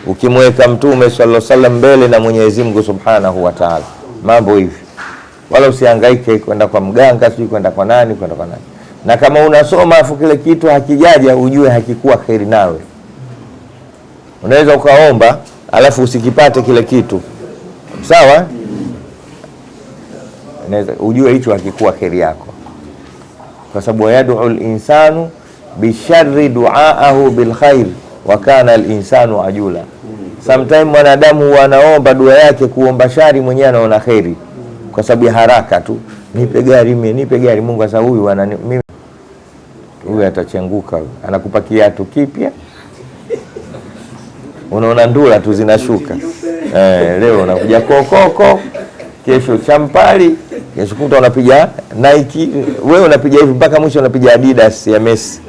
ukimweka Mtume sallallahu alaihi wasallam mbele na Mwenyezi Mungu Subhanahu wa Ta'ala. Mambo hivi, wala usihangaike kwenda kwa mganga, si kwenda kwa nani. Na kama unasoma afu kile kitu hakijaja, ujue hakikuwa kheri nawe. Unaweza ukaomba alafu usikipate kile kitu, sawa, unaweza ujue hicho hakikuwa kheri yako, kwa sababu yad'u al-insanu bisharri du'aahu bilkhair wa kana al-insanu ajula. Sometimes mwanadamu anaomba dua yake kuomba shari, mwenyewe anaona kheri kwa sababu ya haraka tu, nipe gari mimi, nipe gari. Mungu sasa huyu atachenguka, anakupa kiatu kipya, unaona ndula tu zinashuka. Leo unakuja kokoko, kesho champali, kesho kuta unapiga Nike, wewe unapiga hivi mpaka mwisho unapiga Adidas ya Messi.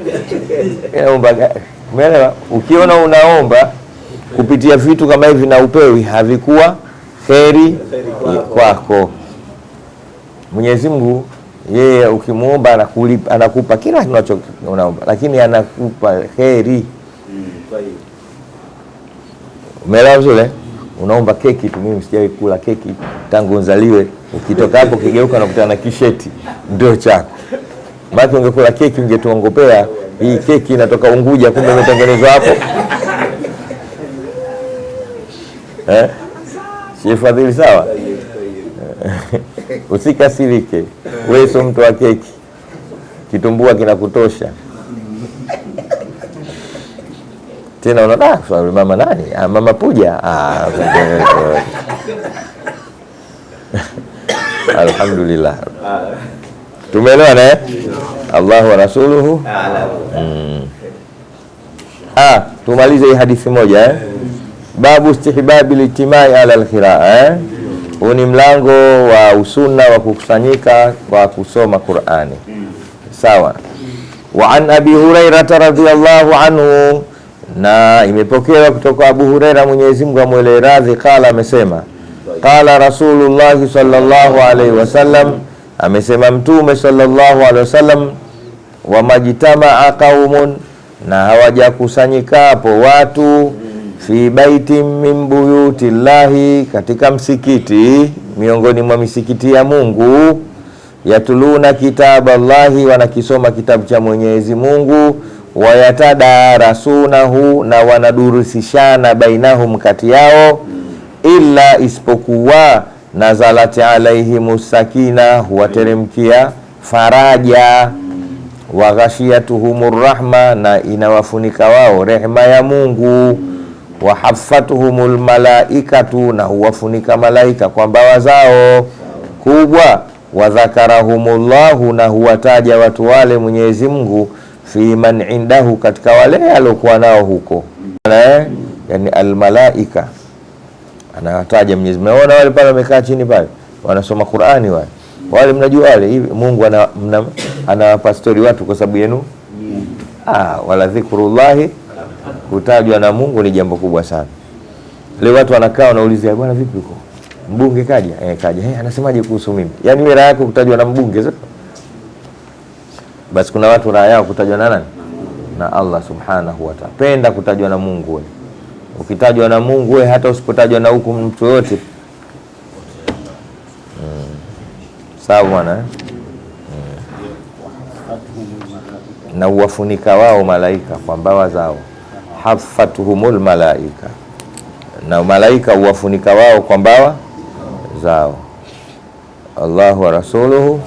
Umeelewa? Ukiona unaomba kupitia vitu kama hivi na upewi, havikuwa kheri kwako. Mwenyezi Mungu yeye ukimuomba anakupa kila kinacho unaomba, lakini anakupa kheri. Umeelewa vizuri? Unaomba keki tu, mimi sijawahi kula keki tangu nzaliwe. Ukitoka hapo kigeuka na kukutana na kisheti, ndio chako. Baki ungekula keki ungetuongopea, hii keki inatoka Unguja, kumbe imetengenezwa hapo. Si fadhili, sawa? Usikasirike, wewe sio mtu wa keki, kitumbua kinakutosha. Tena unaona swali mama nani? Mama Puja. Alhamdulillah. Tumeelewana Allahu wa rasuluhu. Tumalize hii hadithi moja Babu istihbabi litimai ala alqiraa. Huu ni mlango wa usunna wa kukusanyika kwa kusoma Qur'ani. Sawa. Wa an Abi Hurairah radhiyallahu anhu, na imepokewa kutoka Abu Huraira, Mwenyezi Mungu amwele radhi, qala, amesema qala Rasulullah sallallahu alaihi wasallam, amesema Mtume sallallahu alaihi wasallam, wa majtamaa qaumun, na hawajakusanyika hapo watu, fi baitin min buyuti llahi, katika msikiti miongoni mwa misikiti ya Mungu, yatuluna kitaballahi, wanakisoma kitabu cha Mwenyezi Mungu, wayatadarasunahu, na wanadurusishana bainahum, kati yao, illa, isipokuwa nazalati alaihimus sakina, huwateremkia faraja, wa ghashiyatuhumur rahma, na inawafunika wao rehema ya Mungu, wa haffatuhumul malaikatu, na huwafunika malaika kwa mbawa zao kubwa, wa dhakarahumullahu, na huwataja watu wale Mwenyezi Mungu, fi man indahu, katika wale alokuwa nao huko. Yani almalaika anawataja Mwenyezi Mungu. Unaona wale pale wamekaa chini pale wanasoma Qur'ani, wale mnajua wale hivi, Mungu anawapa story watu kwa sababu yenu. Wala dhikrullahi, kutajwa na Mungu ni jambo kubwa sana. Leo watu wanakaa wanaulizia, bwana vipi uko? Mbunge kaja? Kaja. Anasemaje kuhusu mimi? Yani wewe raha yako kutajwa na mbunge sasa. Basi kuna watu raha yao kutajwa na nani? Na Allah subhanahu wa ta'ala. Penda kutajwa na Mungu wewe. Ukitajwa na Mungu wewe, hata usipotajwa na huku mtu yote. Sawa bwana. Na uwafunika wao malaika kwa mbawa zao. Haffatuhumul malaika, na malaika uwafunika wao kwa mbawa zao. Allahu wa rasuluhu.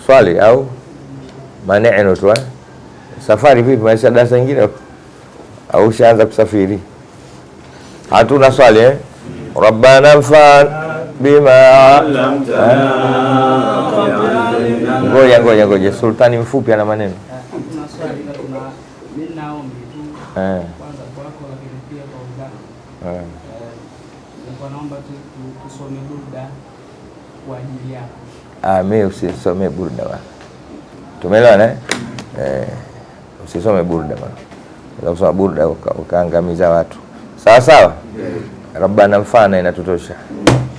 Swali au maneno tu safari vipi? Maisha darasa nyingine au ushaanza kusafiri? Hatuna swali Rabbana anfa'na bima Ngoja Sultani mfupi ana maneno. swali na tuna mimi naombi tu kwanza kwako, lakini pia kwa wenzangu. Nilikuwa naomba tusome burda kwa ajili yako. Mimi usisome burda bwana. Tumeelewana usisome burda bwana. Unaweza kusoma burda ukaangamiza watu. Sawa sawa? Rabbana mfana inatutosha.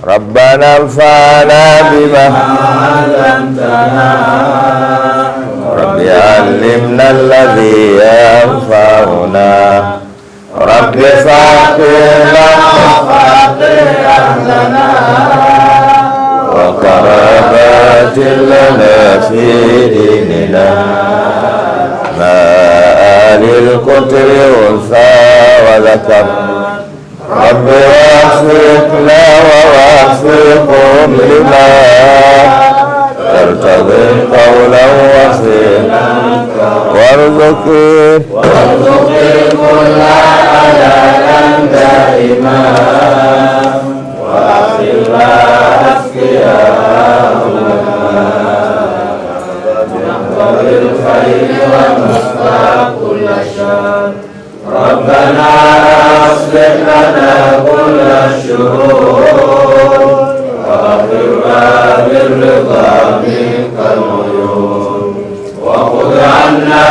Rabbana mfana bima 'allamtana Rabbi 'allimna alladhi yanfa'una Rabbi faqina lana wa karabatin lana fi dinina ma alil qutri unsa wa zakar Rabbi wafiqna wa wafiqhum lima tartadi qawlan wa fi'lan warzuqni kulla halalan daima wa akhirna asqiya bil khayri wa nasfa kulla shar Rabbana aslih lana kulla syurur wa akhirna birridha minkal uyun wa khudh 'anna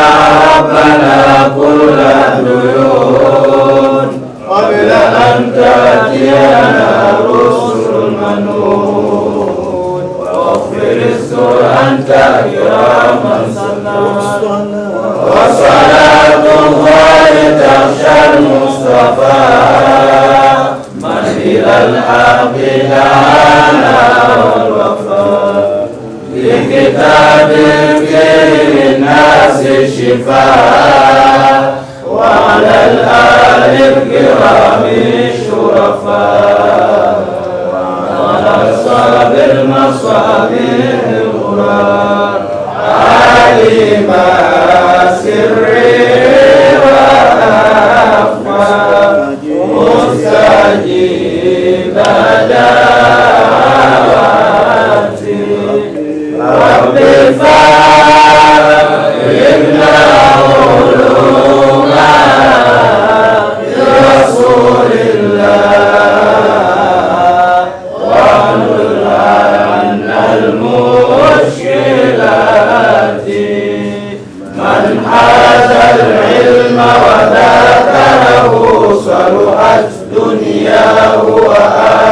Rabbana kulla duyun qabla an ta'tiyana rusulul manun wa aghfir anta kiraman sannan wa salatullahi tahshal Mustafa man ilal haqi da'ana wal wafa bi kitabil khairin nasi shifa wa alal alil kirami syurafa wa ashabil masabihil quran alima sirri wa akhfa mustajib da'wati Rabbi fa'inna uluma Rasulillah wa nul'annal mushkilati man hazal ilma wa dhakarahu saluhat dunyahu wa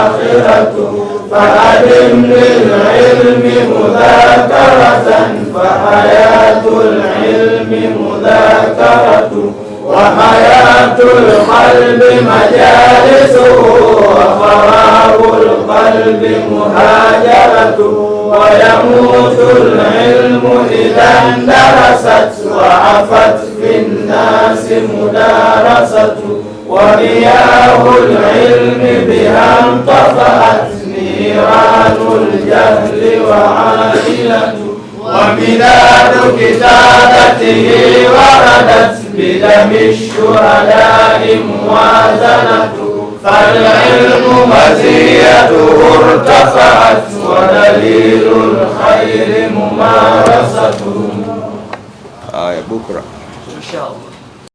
akhiratuhu fa'adim lil ilmi mudhakaratan fahayatul ilmi mudhakaratuhu wa hayatul qalbi majalisuhu wa farahul qalbi muhajaratuhu wa yamutul ilmu idan darasat wa afat fin nasi mudarasatuhu wa riyahul ilmi bihan tafaat niranul jahli wa ailatuhu wa midadu kitabatihi waradat bidami syuhada'i muwazanatu fal ilmu maziyatuhu irtafa'at wa dalilul khairi mumarasatu. Bukra insyaallah.